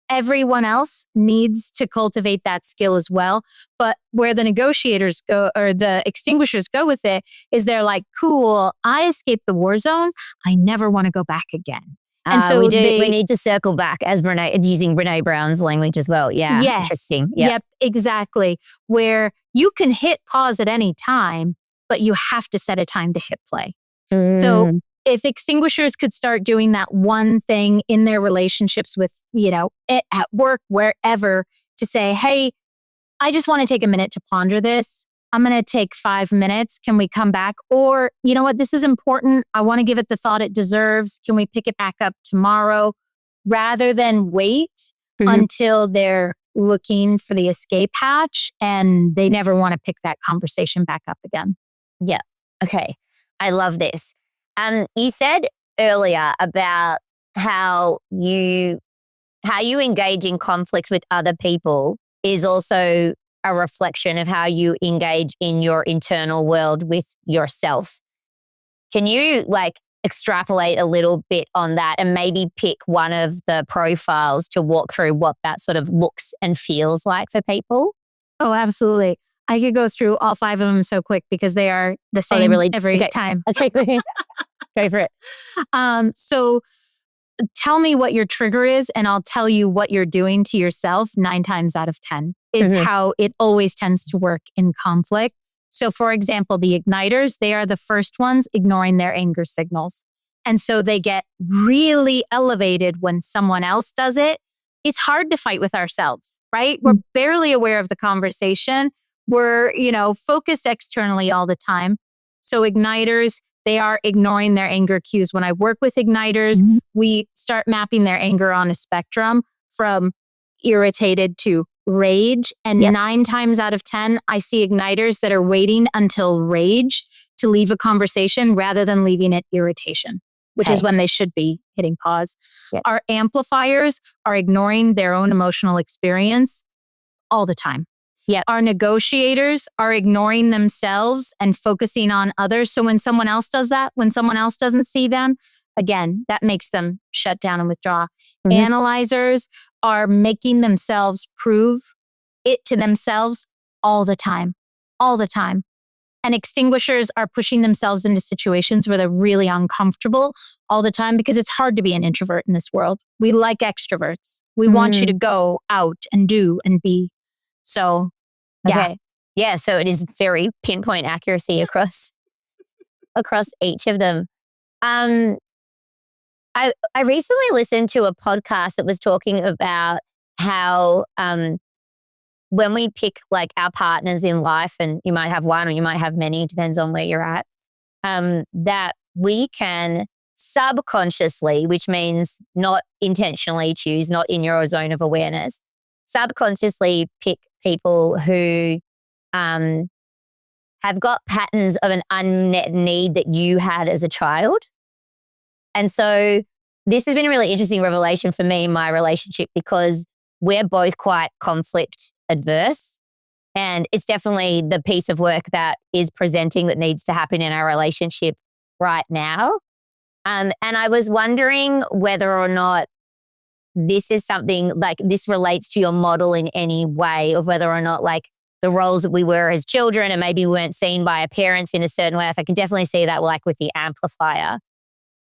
Everyone else needs to cultivate that skill as well. But where the negotiators go, or the extinguishers go with it, is they're like, cool, I escaped the war zone. I never want to go back again. And so we need to circle back as using Brene Brown's language as well. Yeah. Yes. Interesting. Yep, exactly. Where you can hit pause at any time, but you have to set a time to hit play. So if extinguishers could start doing that one thing in their relationships with, at work, wherever, to say, hey, I just want to take a minute to ponder this. I'm going to take 5 minutes. Can we come back? Or, you know what, this is important. I want to give it the thought it deserves. Can we pick it back up tomorrow? Rather than wait until they're looking for the escape hatch and they never want to pick that conversation back up again. Yeah. Okay. I love this. You said earlier about how you engage in conflict with other people is also a reflection of how you engage in your internal world with yourself. Can you extrapolate a little bit on that and maybe pick one of the profiles to walk through what that sort of looks and feels like for people? Oh, absolutely. I could go through all 5 of them so quick because they are the same every time. Okay, go for it. So tell me what your trigger is and I'll tell you what you're doing to yourself 9 times out of 10 is how it always tends to work in conflict. So for example, the igniters, they are the first ones ignoring their anger signals. And so they get really elevated when someone else does it. It's hard to fight with ourselves, right? We're barely aware of the conversation. We're, focused externally all the time. So igniters, they are ignoring their anger cues. When I work with igniters, we start mapping their anger on a spectrum from irritated to rage. And 9 times out of 10, I see igniters that are waiting until rage to leave a conversation rather than leaving it irritation, which is when they should be hitting pause. Our amplifiers are ignoring their own emotional experience all the time. Our negotiators are ignoring themselves and focusing on others. So when someone else does that, when someone else doesn't see them, again, that makes them shut down and withdraw. Analyzers are making themselves prove it to themselves all the time. And extinguishers are pushing themselves into situations where they're really uncomfortable all the time because it's hard to be an introvert in this world. We like extroverts. We want you to go out and do and be. So, okay. Yeah. So it is very pinpoint accuracy across each of them. I recently listened to a podcast that was talking about how when we pick like our partners in life, and you might have one or you might have many, depends on where you're at, that we can subconsciously, which means not intentionally choose, not in your zone of awareness, subconsciously pick people who have got patterns of an unmet need that you had as a child. And so this has been a really interesting revelation for me in my relationship, because we're both quite conflict adverse. And it's definitely the piece of work that is presenting that needs to happen in our relationship right now. And I was wondering whether or not this is something like this relates to your model in any way, or whether or not like the roles that we were as children and maybe weren't seen by our parents in a certain way. I can definitely see that like with the amplifier.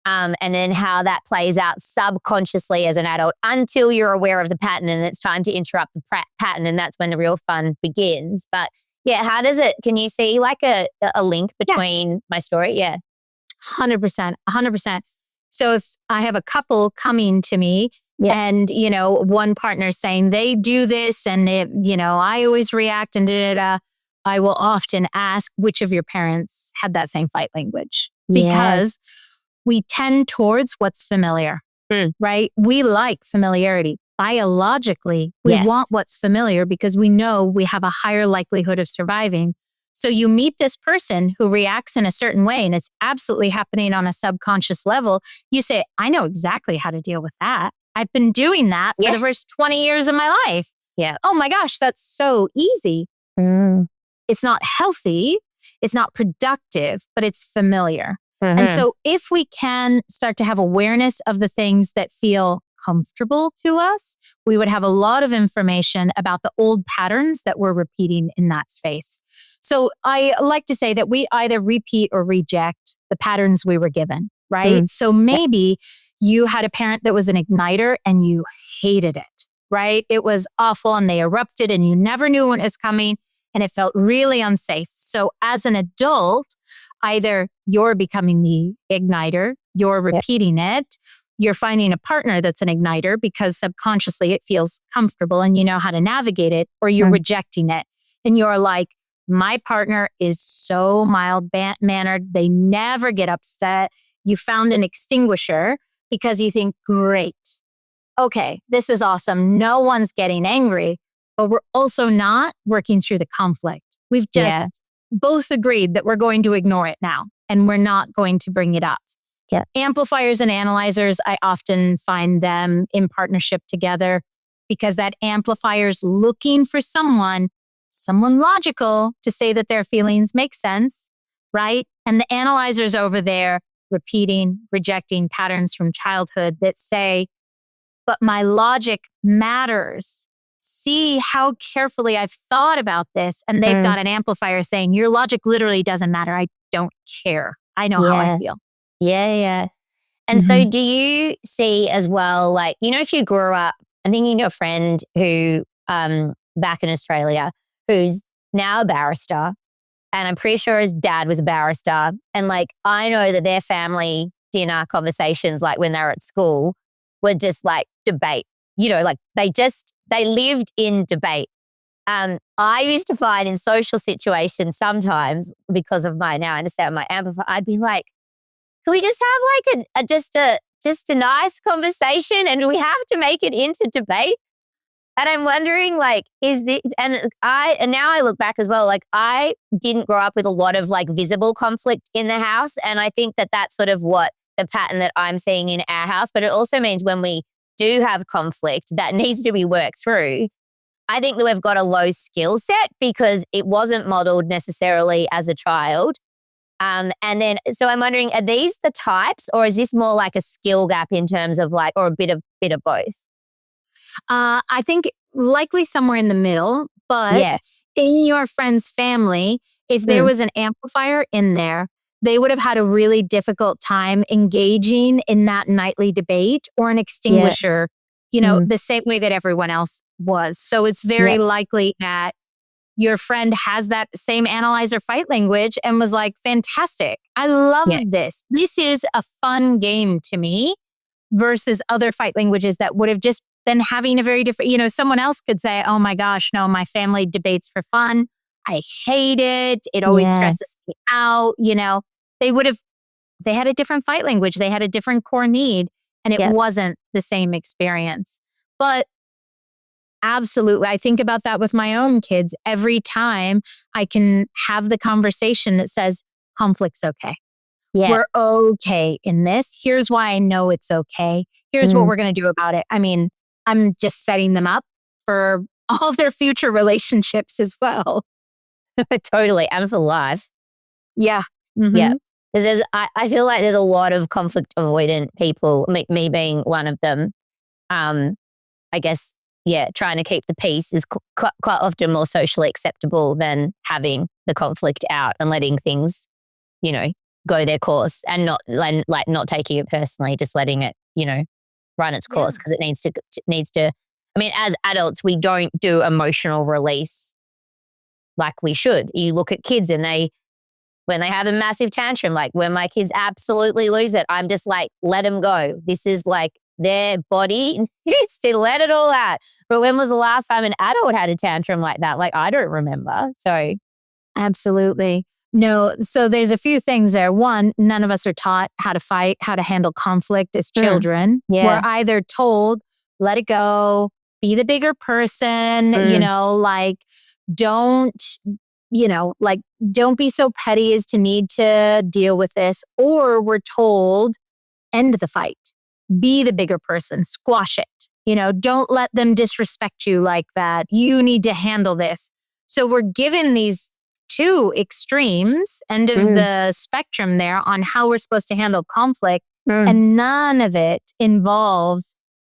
And then how that plays out subconsciously as an adult until you're aware of the pattern and it's time to interrupt the pattern. And that's when the real fun begins. But yeah, how does it, can you see like a link between my story? Yeah. 100%, 100%. So if I have a couple coming to me and, you know, one partner saying they do this and, you know, I always react and I will often ask which of your parents had that same fight language. Because we tend towards what's familiar, right? We like familiarity. Biologically, we want what's familiar because we know we have a higher likelihood of surviving. So you meet this person who reacts in a certain way and it's absolutely happening on a subconscious level. You say, I know exactly how to deal with that. I've been doing that for the first 20 years of my life. Yeah. Oh my gosh, that's so easy. It's not healthy. It's not productive, but it's familiar. And so if we can start to have awareness of the things that feel comfortable to us, we would have a lot of information about the old patterns that we're repeating in that space. So I like to say that we either repeat or reject the patterns we were given, right? So maybe you had a parent that was an igniter and you hated it, right? It was awful and they erupted and you never knew when it was coming and it felt really unsafe. So as an adult, either you're becoming the igniter, you're repeating it, you're finding a partner that's an igniter because subconsciously it feels comfortable and you know how to navigate it, or you're rejecting it. And you're like, my partner is so mild-mannered. They never get upset. You found an extinguisher because you think, great, okay, this is awesome. No one's getting angry, but we're also not working through the conflict. We've just both agreed that we're going to ignore it now and we're not going to bring it up. Amplifiers and analyzers, I often find them in partnership together because that amplifier's looking for someone logical to say that their feelings make sense, right? And the analyzer's over there repeating, rejecting patterns from childhood that say, but my logic matters. See how carefully I've thought about this. And they've got an amplifier saying, your logic literally doesn't matter. I don't care. I know how I feel. Yeah. And so do you see as well, like, you know, if you grew up, I'm thinking of a friend who, back in Australia, who's now a barrister. And I'm pretty sure his dad was a barrister. And like, I know that their family dinner conversations, like when they were at school, were just like debate. You know, like they lived in debate. I used to find in social situations sometimes, because of now I understand my amplifier, I'd be like, can we just have like just a nice conversation, and do we have to make it into debate? And I'm wondering, like, and now I look back as well, like I didn't grow up with a lot of like visible conflict in the house. And I think that that's sort of what the pattern that I'm seeing in our house. But it also means when we do have conflict that needs to be worked through, I think that we've got a low skill set because it wasn't modeled necessarily as a child. And then, so I'm wondering, are these the types, or is this more like a skill gap in terms of like, or a bit of both? I think likely somewhere in the middle, but in your friend's family, if there was an amplifier in there, they would have had a really difficult time engaging in that nightly debate, or an extinguisher, you know, the same way that everyone else was. So it's very likely that your friend has that same analyzer fight language and was like, fantastic. I love this. This is a fun game to me, versus other fight languages that would have just than having a very different, someone else could say, oh my gosh, no, my family debates for fun. I hate it. It always stresses me out. They had a different fight language. They had a different core need, and it wasn't the same experience. But absolutely, I think about that with my own kids. Every time I can have the conversation that says, conflict's okay. Yeah. We're okay in this. Here's why I know it's okay. Here's what we're going to do about it. I mean, I'm just setting them up for all their future relationships as well. Totally. And for life. Yeah. Mm-hmm. Yeah. Because I feel like there's a lot of conflict avoidant people, me being one of them. I guess, trying to keep the peace is quite often more socially acceptable than having the conflict out and letting things, go their course and not not taking it personally, just letting it, run its course, because it needs to. I mean, as adults, we don't do emotional release like we should. You look at kids and when they have a massive tantrum, like when my kids absolutely lose it, I'm just like, let them go. This is like their body needs to let it all out. But when was the last time an adult had a tantrum like that? Like, I don't remember. So. Absolutely. No. So there's a few things there. One, none of us are taught how to fight, how to handle conflict as children. Yeah. We're either told, let it go, be the bigger person, don't be so petty as to need to deal with this. Or we're told, end the fight, be the bigger person, squash it. Don't let them disrespect you like that. You need to handle this. So we're given these two extremes, end of the spectrum there, on how we're supposed to handle conflict. And none of it involves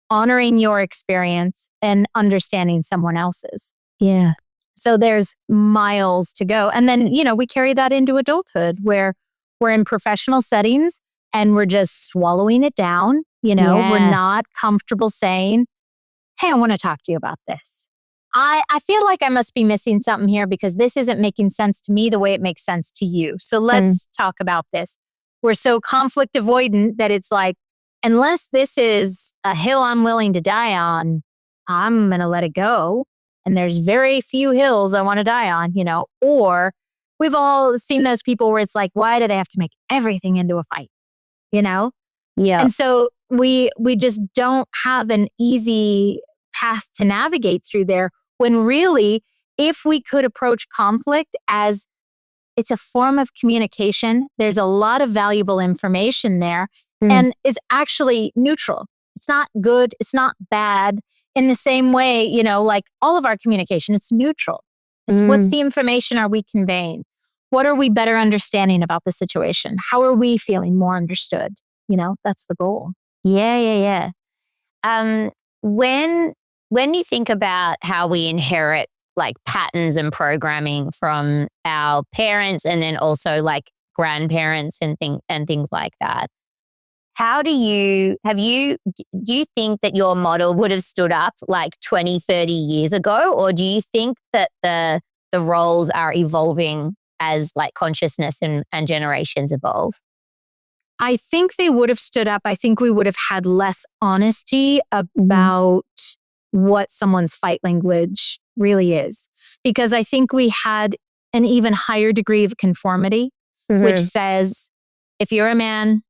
honoring your experience and understanding someone else's. Yeah. So there's miles to go. And then, we carry that into adulthood where we're in professional settings and we're just swallowing it down. We're not comfortable saying, hey, I want to talk to you about this. I feel like I must be missing something here because this isn't making sense to me the way it makes sense to you. So let's talk about this. We're so conflict avoidant that it's like, unless this is a hill I'm willing to die on, I'm going to let it go. And there's very few hills I want to die on, or we've all seen those people where it's like, why do they have to make everything into a fight? Yeah. And so we just don't have an easy path to navigate through there, when really, if we could approach conflict as it's a form of communication, there's a lot of valuable information there, and it's actually neutral. It's not good. It's not bad. In the same way, like all of our communication, it's neutral. It's what's the information are we conveying? What are we better understanding about the situation? How are we feeling more understood? That's the goal. Yeah. When you think about how we inherit like patterns and programming from our parents and then also like grandparents and things like that, do you think that your model would have stood up like 20, 30 years ago? Or do you think that the roles are evolving as like consciousness and generations evolve? I think they would have stood up. I think we would have had less honesty about what someone's fight language really is. Because I think we had an even higher degree of conformity, which says, if you're a man,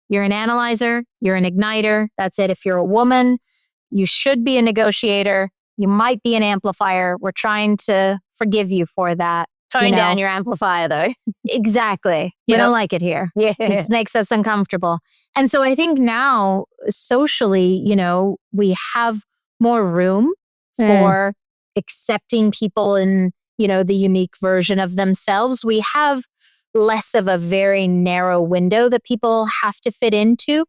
you're an analyzer, you're an igniter. That's it. If you're a woman, you should be a negotiator. You might be an amplifier. We're trying to forgive you for that. Tone down your amplifier, though. Exactly. We don't like it here. Yeah. This makes us uncomfortable. And so I think now, socially, we have more room for accepting people in, the unique version of themselves. We have less of a very narrow window that people have to fit into.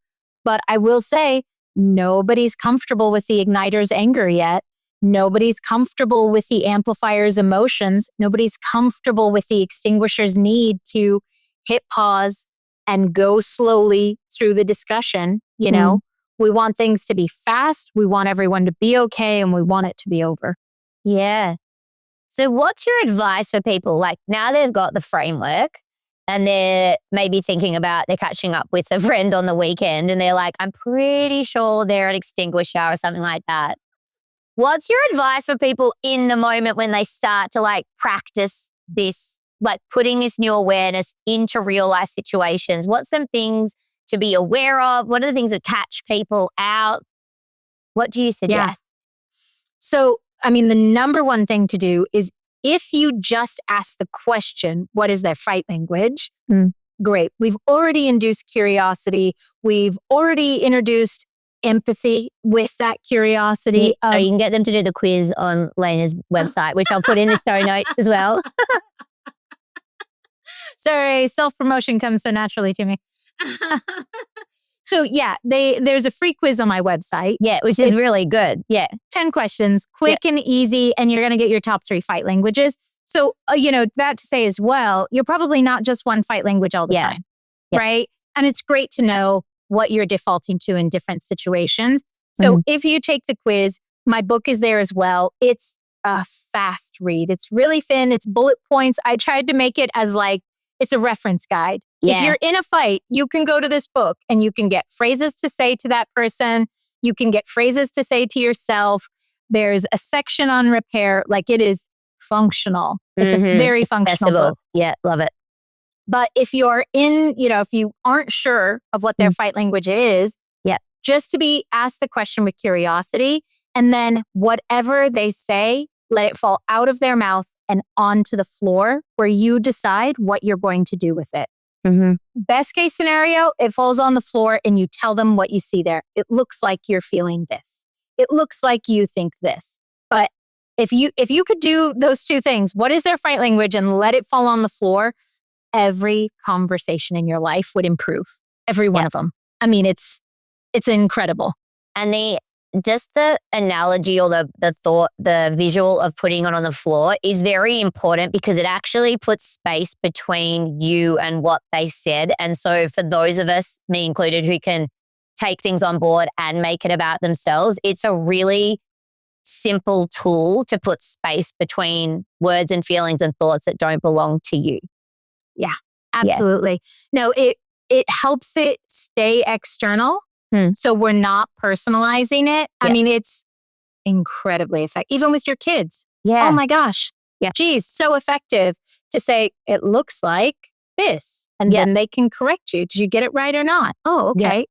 But I will say, nobody's comfortable with the igniter's anger yet. Nobody's comfortable with the amplifier's emotions. Nobody's comfortable with the extinguisher's need to hit pause and go slowly through the discussion. We want things to be fast. We want everyone to be okay, and we want it to be over. Yeah. So what's your advice for people? Like, now they've got the framework and they're maybe thinking about they're catching up with a friend on the weekend and they're like, I'm pretty sure they're at Extinguisher or something like that. What's your advice for people in the moment when they start to like practice this, like putting this new awareness into real life situations? What's some things to be aware of? What are the things that catch people out? What do you suggest? So, I mean, the number one thing to do is if you just ask the question, what is their fight language? Great. We've already induced curiosity. We've already introduced empathy with that curiosity. So you can get them to do the quiz on Lena's website, which I'll put in the show notes as well. Sorry, self-promotion comes so naturally to me. So yeah, there's a free quiz on my website. Yeah, which is really good. Yeah. 10 questions, quick and easy, and you're going to get your top 3 fight languages. So, that to say as well, you're probably not just one fight language all the time, right? And it's great to know what you're defaulting to in different situations. So if you take the quiz, my book is there as well. It's a fast read. It's really thin. It's bullet points. I tried to make it as like, it's a reference guide. Yeah. If you're in a fight, you can go to this book and you can get phrases to say to that person. You can get phrases to say to yourself. There's a section on repair. Like it is functional. It's a very functional book. Yeah, love it. But if you're if you aren't sure of what their fight language is, just to be asked the question with curiosity, and then whatever they say, let it fall out of their mouth and onto the floor where you decide what you're going to do with it. Best case scenario, it falls on the floor and you tell them what you see there. It looks like you're feeling this. It looks like you think this. But if you could do those 2 things, what is their fight language, and let it fall on the floor, every conversation in your life would improve. Every one of them. I mean, it's incredible. And just the analogy or the thought, the visual of putting it on the floor is very important because it actually puts space between you and what they said. And so for those of us, me included, who can take things on board and make it about themselves, it's a really simple tool to put space between words and feelings and thoughts that don't belong to you. Yeah, absolutely. No, it helps it stay external. So we're not personalizing it. I mean, it's incredibly effective. Even with your kids. Yeah. Oh my gosh. Yeah. Geez, so effective to say, it looks like this. And then they can correct you. Did you get it right or not? Oh, okay.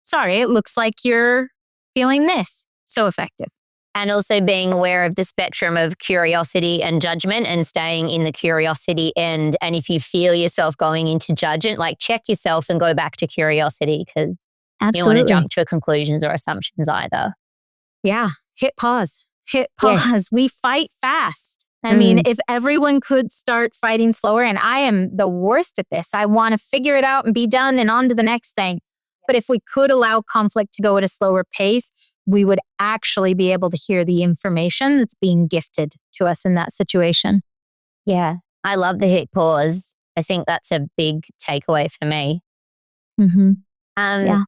Sorry, it looks like you're feeling this. So effective. And also being aware of the spectrum of curiosity and judgment and staying in the curiosity end. And if you feel yourself going into judgment, like check yourself and go back to curiosity, because you don't want to jump to conclusions or assumptions either. Yeah. Hit pause. Yes. We fight fast. I mean, if everyone could start fighting slower, and I am the worst at this, I want to figure it out and be done and on to the next thing. But if we could allow conflict to go at a slower pace, we would actually be able to hear the information that's being gifted to us in that situation. Yeah. I love the hit pause. I think that's a big takeaway for me.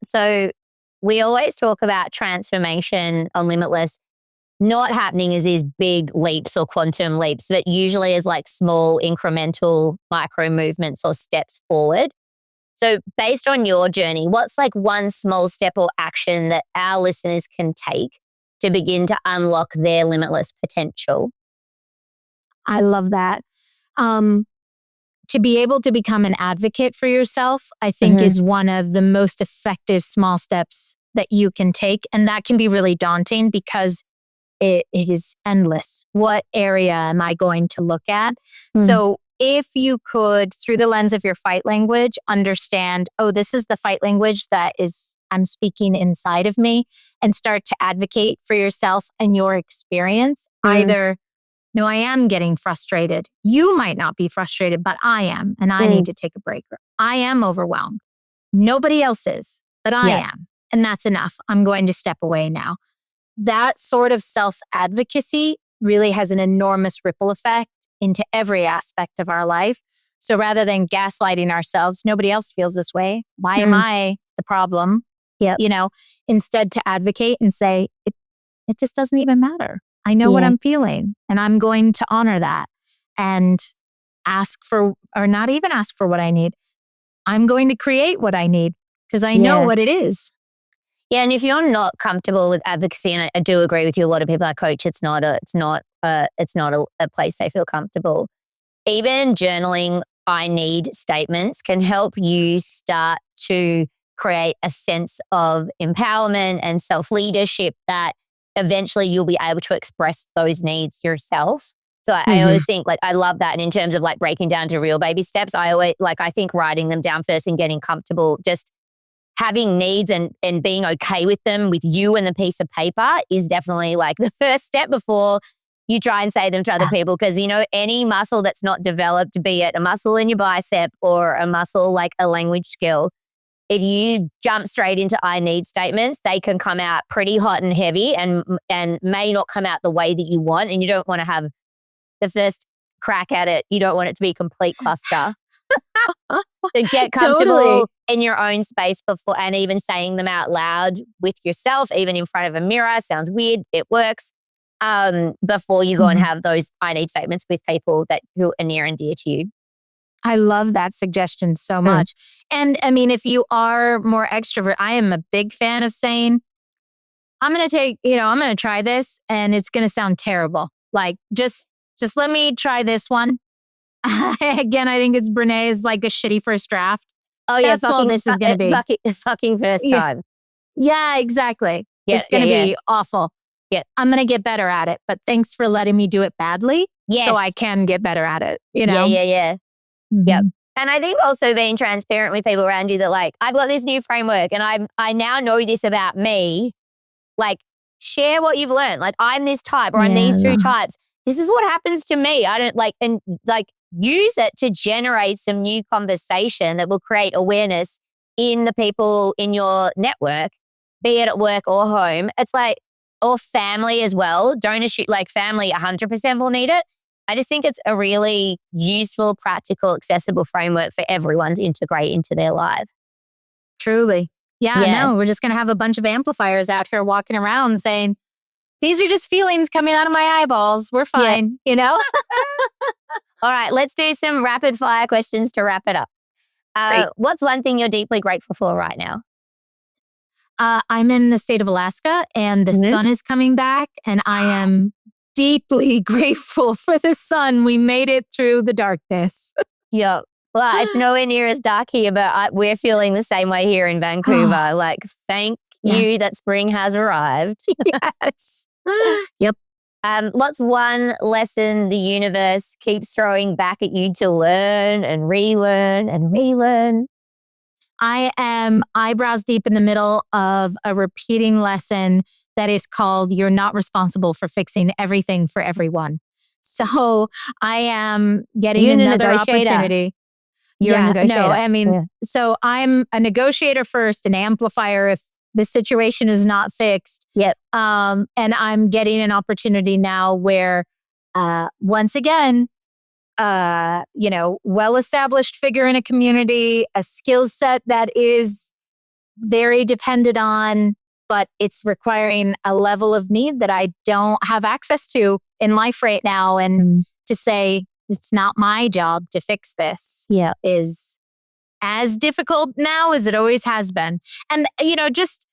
So we always talk about transformation on Limitless not happening as these big leaps or quantum leaps, but usually as like small incremental micro movements or steps forward. So based on your journey, what's like one small step or action that our listeners can take to begin to unlock their limitless potential? I love that. To be able to become an advocate for yourself, I think is one of the most effective small steps that you can take. And that can be really daunting because it is endless. What area am I going to look at? So if you could, through the lens of your fight language, understand, oh, this is the fight language that I'm speaking inside of me, and start to advocate for yourself and your experience. Either, no, I am getting frustrated. You might not be frustrated, but I am, and I need to take a break. I am overwhelmed. Nobody else is, but I am. And that's enough. I'm going to step away now. That sort of self-advocacy really has an enormous ripple effect into every aspect of our life. So rather than gaslighting ourselves, nobody else feels this way. Why am I the problem? Instead to advocate and say, it just doesn't even matter. I know what I'm feeling, and I'm going to honor that. And ask for, or not even ask for what I need. I'm going to create what I need because I know Yeah. what it is. Yeah, and if you're not comfortable with advocacy, and I do agree with you, a lot of people I coach, it's not a place they feel comfortable. Even journaling I need statements can help you start to create a sense of empowerment and self-leadership that eventually you'll be able to express those needs yourself. So I always think, like, I love that. And in terms of like breaking down to real baby steps, I think writing them down first and getting comfortable, just having needs and being okay with them with you and the piece of paper is definitely like the first step before you try and say them to other people. Because, any muscle that's not developed, be it a muscle in your bicep or a muscle like a language skill, if you jump straight into I need statements, they can come out pretty hot and heavy and may not come out the way that you want. And you don't want to have the first crack at it. You don't want it to be complete cluster. To get comfortable Totally. in your own space before, and even saying them out loud with yourself, even in front of a mirror, sounds weird. It works. Before you go and have those I need statements with people who are near and dear to you. I love that suggestion so much. And I mean, if you are more extrovert, I am a big fan of saying, I'm going to try this and it's going to sound terrible. Like, just let me try this one. Again, I think it's Brené's like a shitty first draft. Oh yeah, That's all this is going to be. Fucking first time. Yeah, exactly. Yeah, it's going to be awful. Yeah. I'm going to get better at it, but thanks for letting me do it badly. Yes. So I can get better at it, Yeah. Yep. Mhm. And I think also being transparent with people around you that, like, I've got this new framework and I now know this about me. Like, share what you've learned. Like, I'm this type or I'm these two types. This is what happens to me. I don't like, and like, use it to generate some new conversation that will create awareness in the people in your network, be it at work or home. It's like, or family as well. Don't assume, like, family 100% will need it. I just think it's a really useful, practical, accessible framework for everyone to integrate into their life. Truly. Yeah, Yeah. no, we're just going to have a bunch of amplifiers out here walking around saying, these are just feelings coming out of my eyeballs. We're fine, All right, let's do some rapid fire questions to wrap it up. Great. What's one thing you're deeply grateful for right now? I'm in the state of Alaska and the sun is coming back and I am deeply grateful for the sun. We made it through the darkness. Yeah. Well, it's nowhere near as dark here, but we're feeling the same way here in Vancouver. Like, thank you that spring has arrived. Yes. Yep. What's one lesson the universe keeps throwing back at you to learn and relearn and relearn? I am eyebrows deep in the middle of a repeating lesson that is called You're Not Responsible for Fixing Everything for Everyone. So I am getting another opportunity. You're a negotiator. No, I mean, so I'm a negotiator first, an amplifier if the situation is not fixed. Yep. And I'm getting an opportunity now where, once again, well-established figure in a community, a skill set that is very dependent on, but it's requiring a level of need that I don't have access to in life right now. And to say, it's not my job to fix this is as difficult now as it always has been. And, just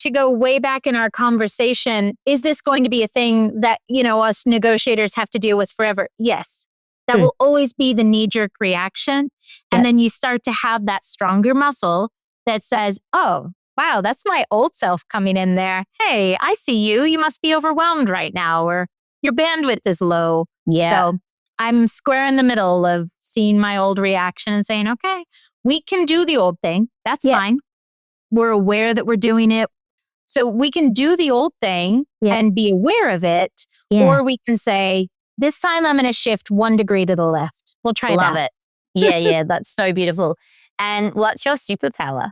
to go way back in our conversation, is this going to be a thing that, us negotiators have to deal with forever? Yes. That will always be the knee-jerk reaction. And then you start to have that stronger muscle that says, oh, wow, that's my old self coming in there. Hey, I see you. You must be overwhelmed right now, or your bandwidth is low. Yeah. So I'm square in the middle of seeing my old reaction and saying, okay, we can do the old thing. That's fine. We're aware that we're doing it. So we can do the old thing and be aware of it. Or we can say, this time I'm going to shift 1 degree to the left. We'll try that. Love it. Yeah. That's so beautiful. And what's your superpower?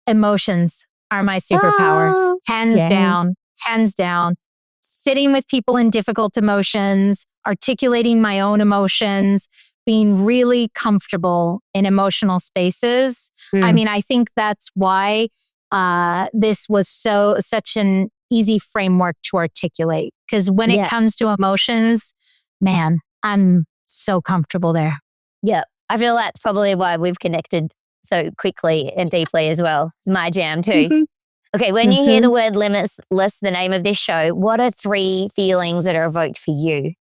Emotions are my superpower. Hands down. Sitting with people in difficult emotions, articulating my own emotions, being really comfortable in emotional spaces. I mean, I think that's why this was such an easy framework to articulate. Because when it comes to emotions, man, I'm so comfortable there. Yeah. I feel that's probably why we've connected so quickly and deeply as well. It's my jam too. Okay, when you hear the word limitless, the name of this show, what are 3 feelings that are evoked for you?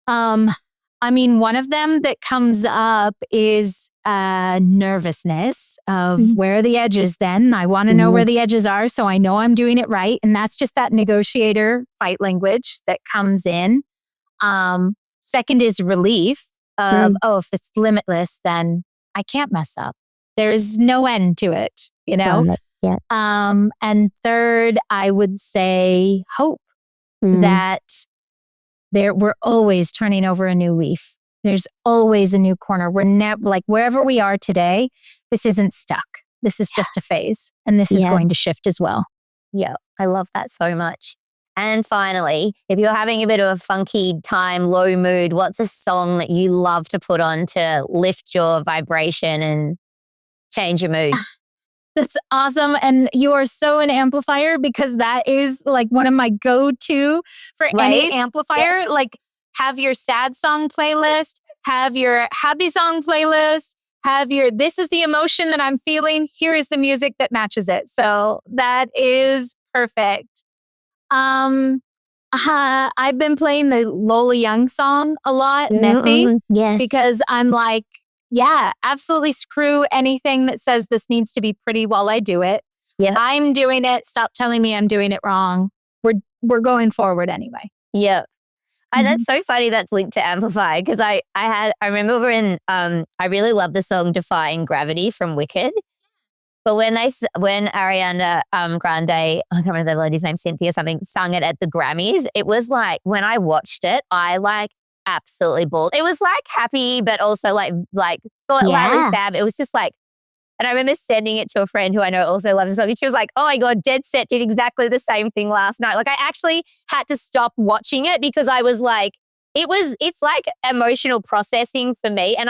I mean, one of them that comes up is nervousness of where are the edges then? I want to know where the edges are so I know I'm doing it right. And that's just that negotiator fight language that comes in. Second is relief of, if it's limitless, then I can't mess up. There's no end to it, you know? Yeah. And third, I would say hope that we're always turning over a new leaf. There's always a new corner. We're never like wherever we are today, this isn't stuck. This is just a phase and this is going to shift as well. Yeah, I love that so much. And finally, if you're having a bit of a funky time, low mood, what's a song that you love to put on to lift your vibration and change your mood? That's awesome. And you are so an amplifier because that is like one of my go-to for any amplifier. Yeah. Like have your sad song playlist, have your happy song playlist, have your, this is the emotion that I'm feeling. Here is the music that matches it. So that is perfect. I've been playing the Lola Young song a lot, Messy. Yes. Because I'm like, yeah, absolutely screw anything that says this needs to be pretty while I do it. Yeah. I'm doing it. Stop telling me I'm doing it wrong. We're going forward anyway. Yeah. That's so funny that's linked to Amplify because I remember when I really love the song Defying Gravity from Wicked. But when Ariana Grande, I can't remember the lady's name, Cynthia something, sung it at the Grammys, it was like, when I watched it, I like absolutely bawled. It was like happy, but also like slightly sad. It was just like, and I remember sending it to a friend who I know also loves the song. And she was like, oh my God, Dead Set did exactly the same thing last night. Like I actually had to stop watching it because I was like, it's like emotional processing for me. And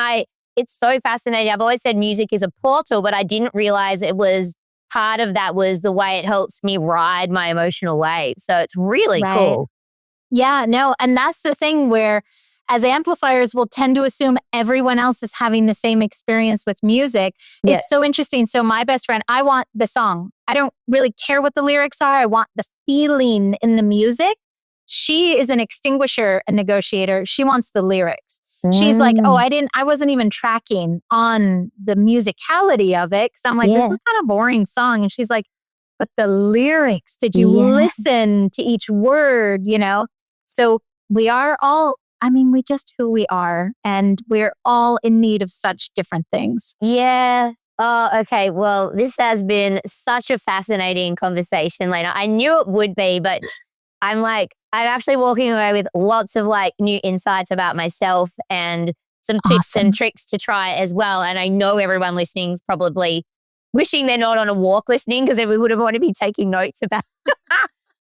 it's so fascinating. I've always said music is a portal, but I didn't realize it was part of that was the way it helps me ride my emotional wave. So it's really cool. Yeah, no. And that's the thing where as amplifiers, we'll tend to assume everyone else is having the same experience with music. Yeah. It's so interesting. So my best friend, I want the song. I don't really care what the lyrics are. I want the feeling in the music. She is an extinguisher, a negotiator. She wants the lyrics. She's like, oh, I wasn't even tracking on the musicality of it. Cause I'm like, this is kind of boring song. And she's like, but the lyrics, did you listen to each word, you know? So we are all, we just who we are and we're all in need of such different things. Yeah. Oh, okay. Well, this has been such a fascinating conversation, Lena. I knew it would be, but I'm actually walking away with lots of like new insights about myself and some tips and tricks to try as well. And I know everyone listening is probably wishing they're not on a walk listening because we would have wanted to be taking notes about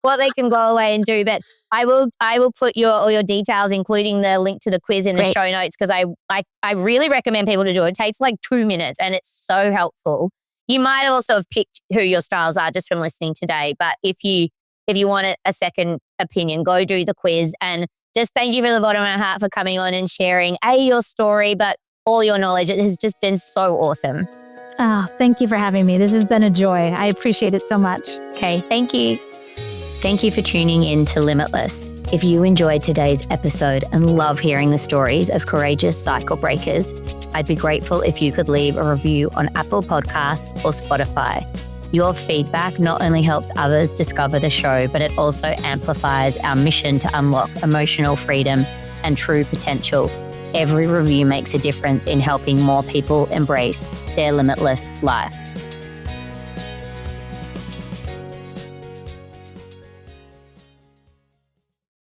what they can go away and do. But I will put all your details, including the link to the quiz in the show notes because I really recommend people to do it. It takes like 2 minutes and it's so helpful. You might also have picked who your styles are just from listening today. But if you want a second opinion, go do the quiz. And just thank you from the bottom of my heart for coming on and sharing your story, but all your knowledge. It has just been so awesome. Oh, thank you for having me. This has been a joy. I appreciate it so much. Okay, thank you. Thank you for tuning in to Limitless. If you enjoyed today's episode and love hearing the stories of courageous cycle breakers, I'd be grateful if you could leave a review on Apple Podcasts or Spotify. Your feedback not only helps others discover the show, but it also amplifies our mission to unlock emotional freedom and true potential. Every review makes a difference in helping more people embrace their limitless life.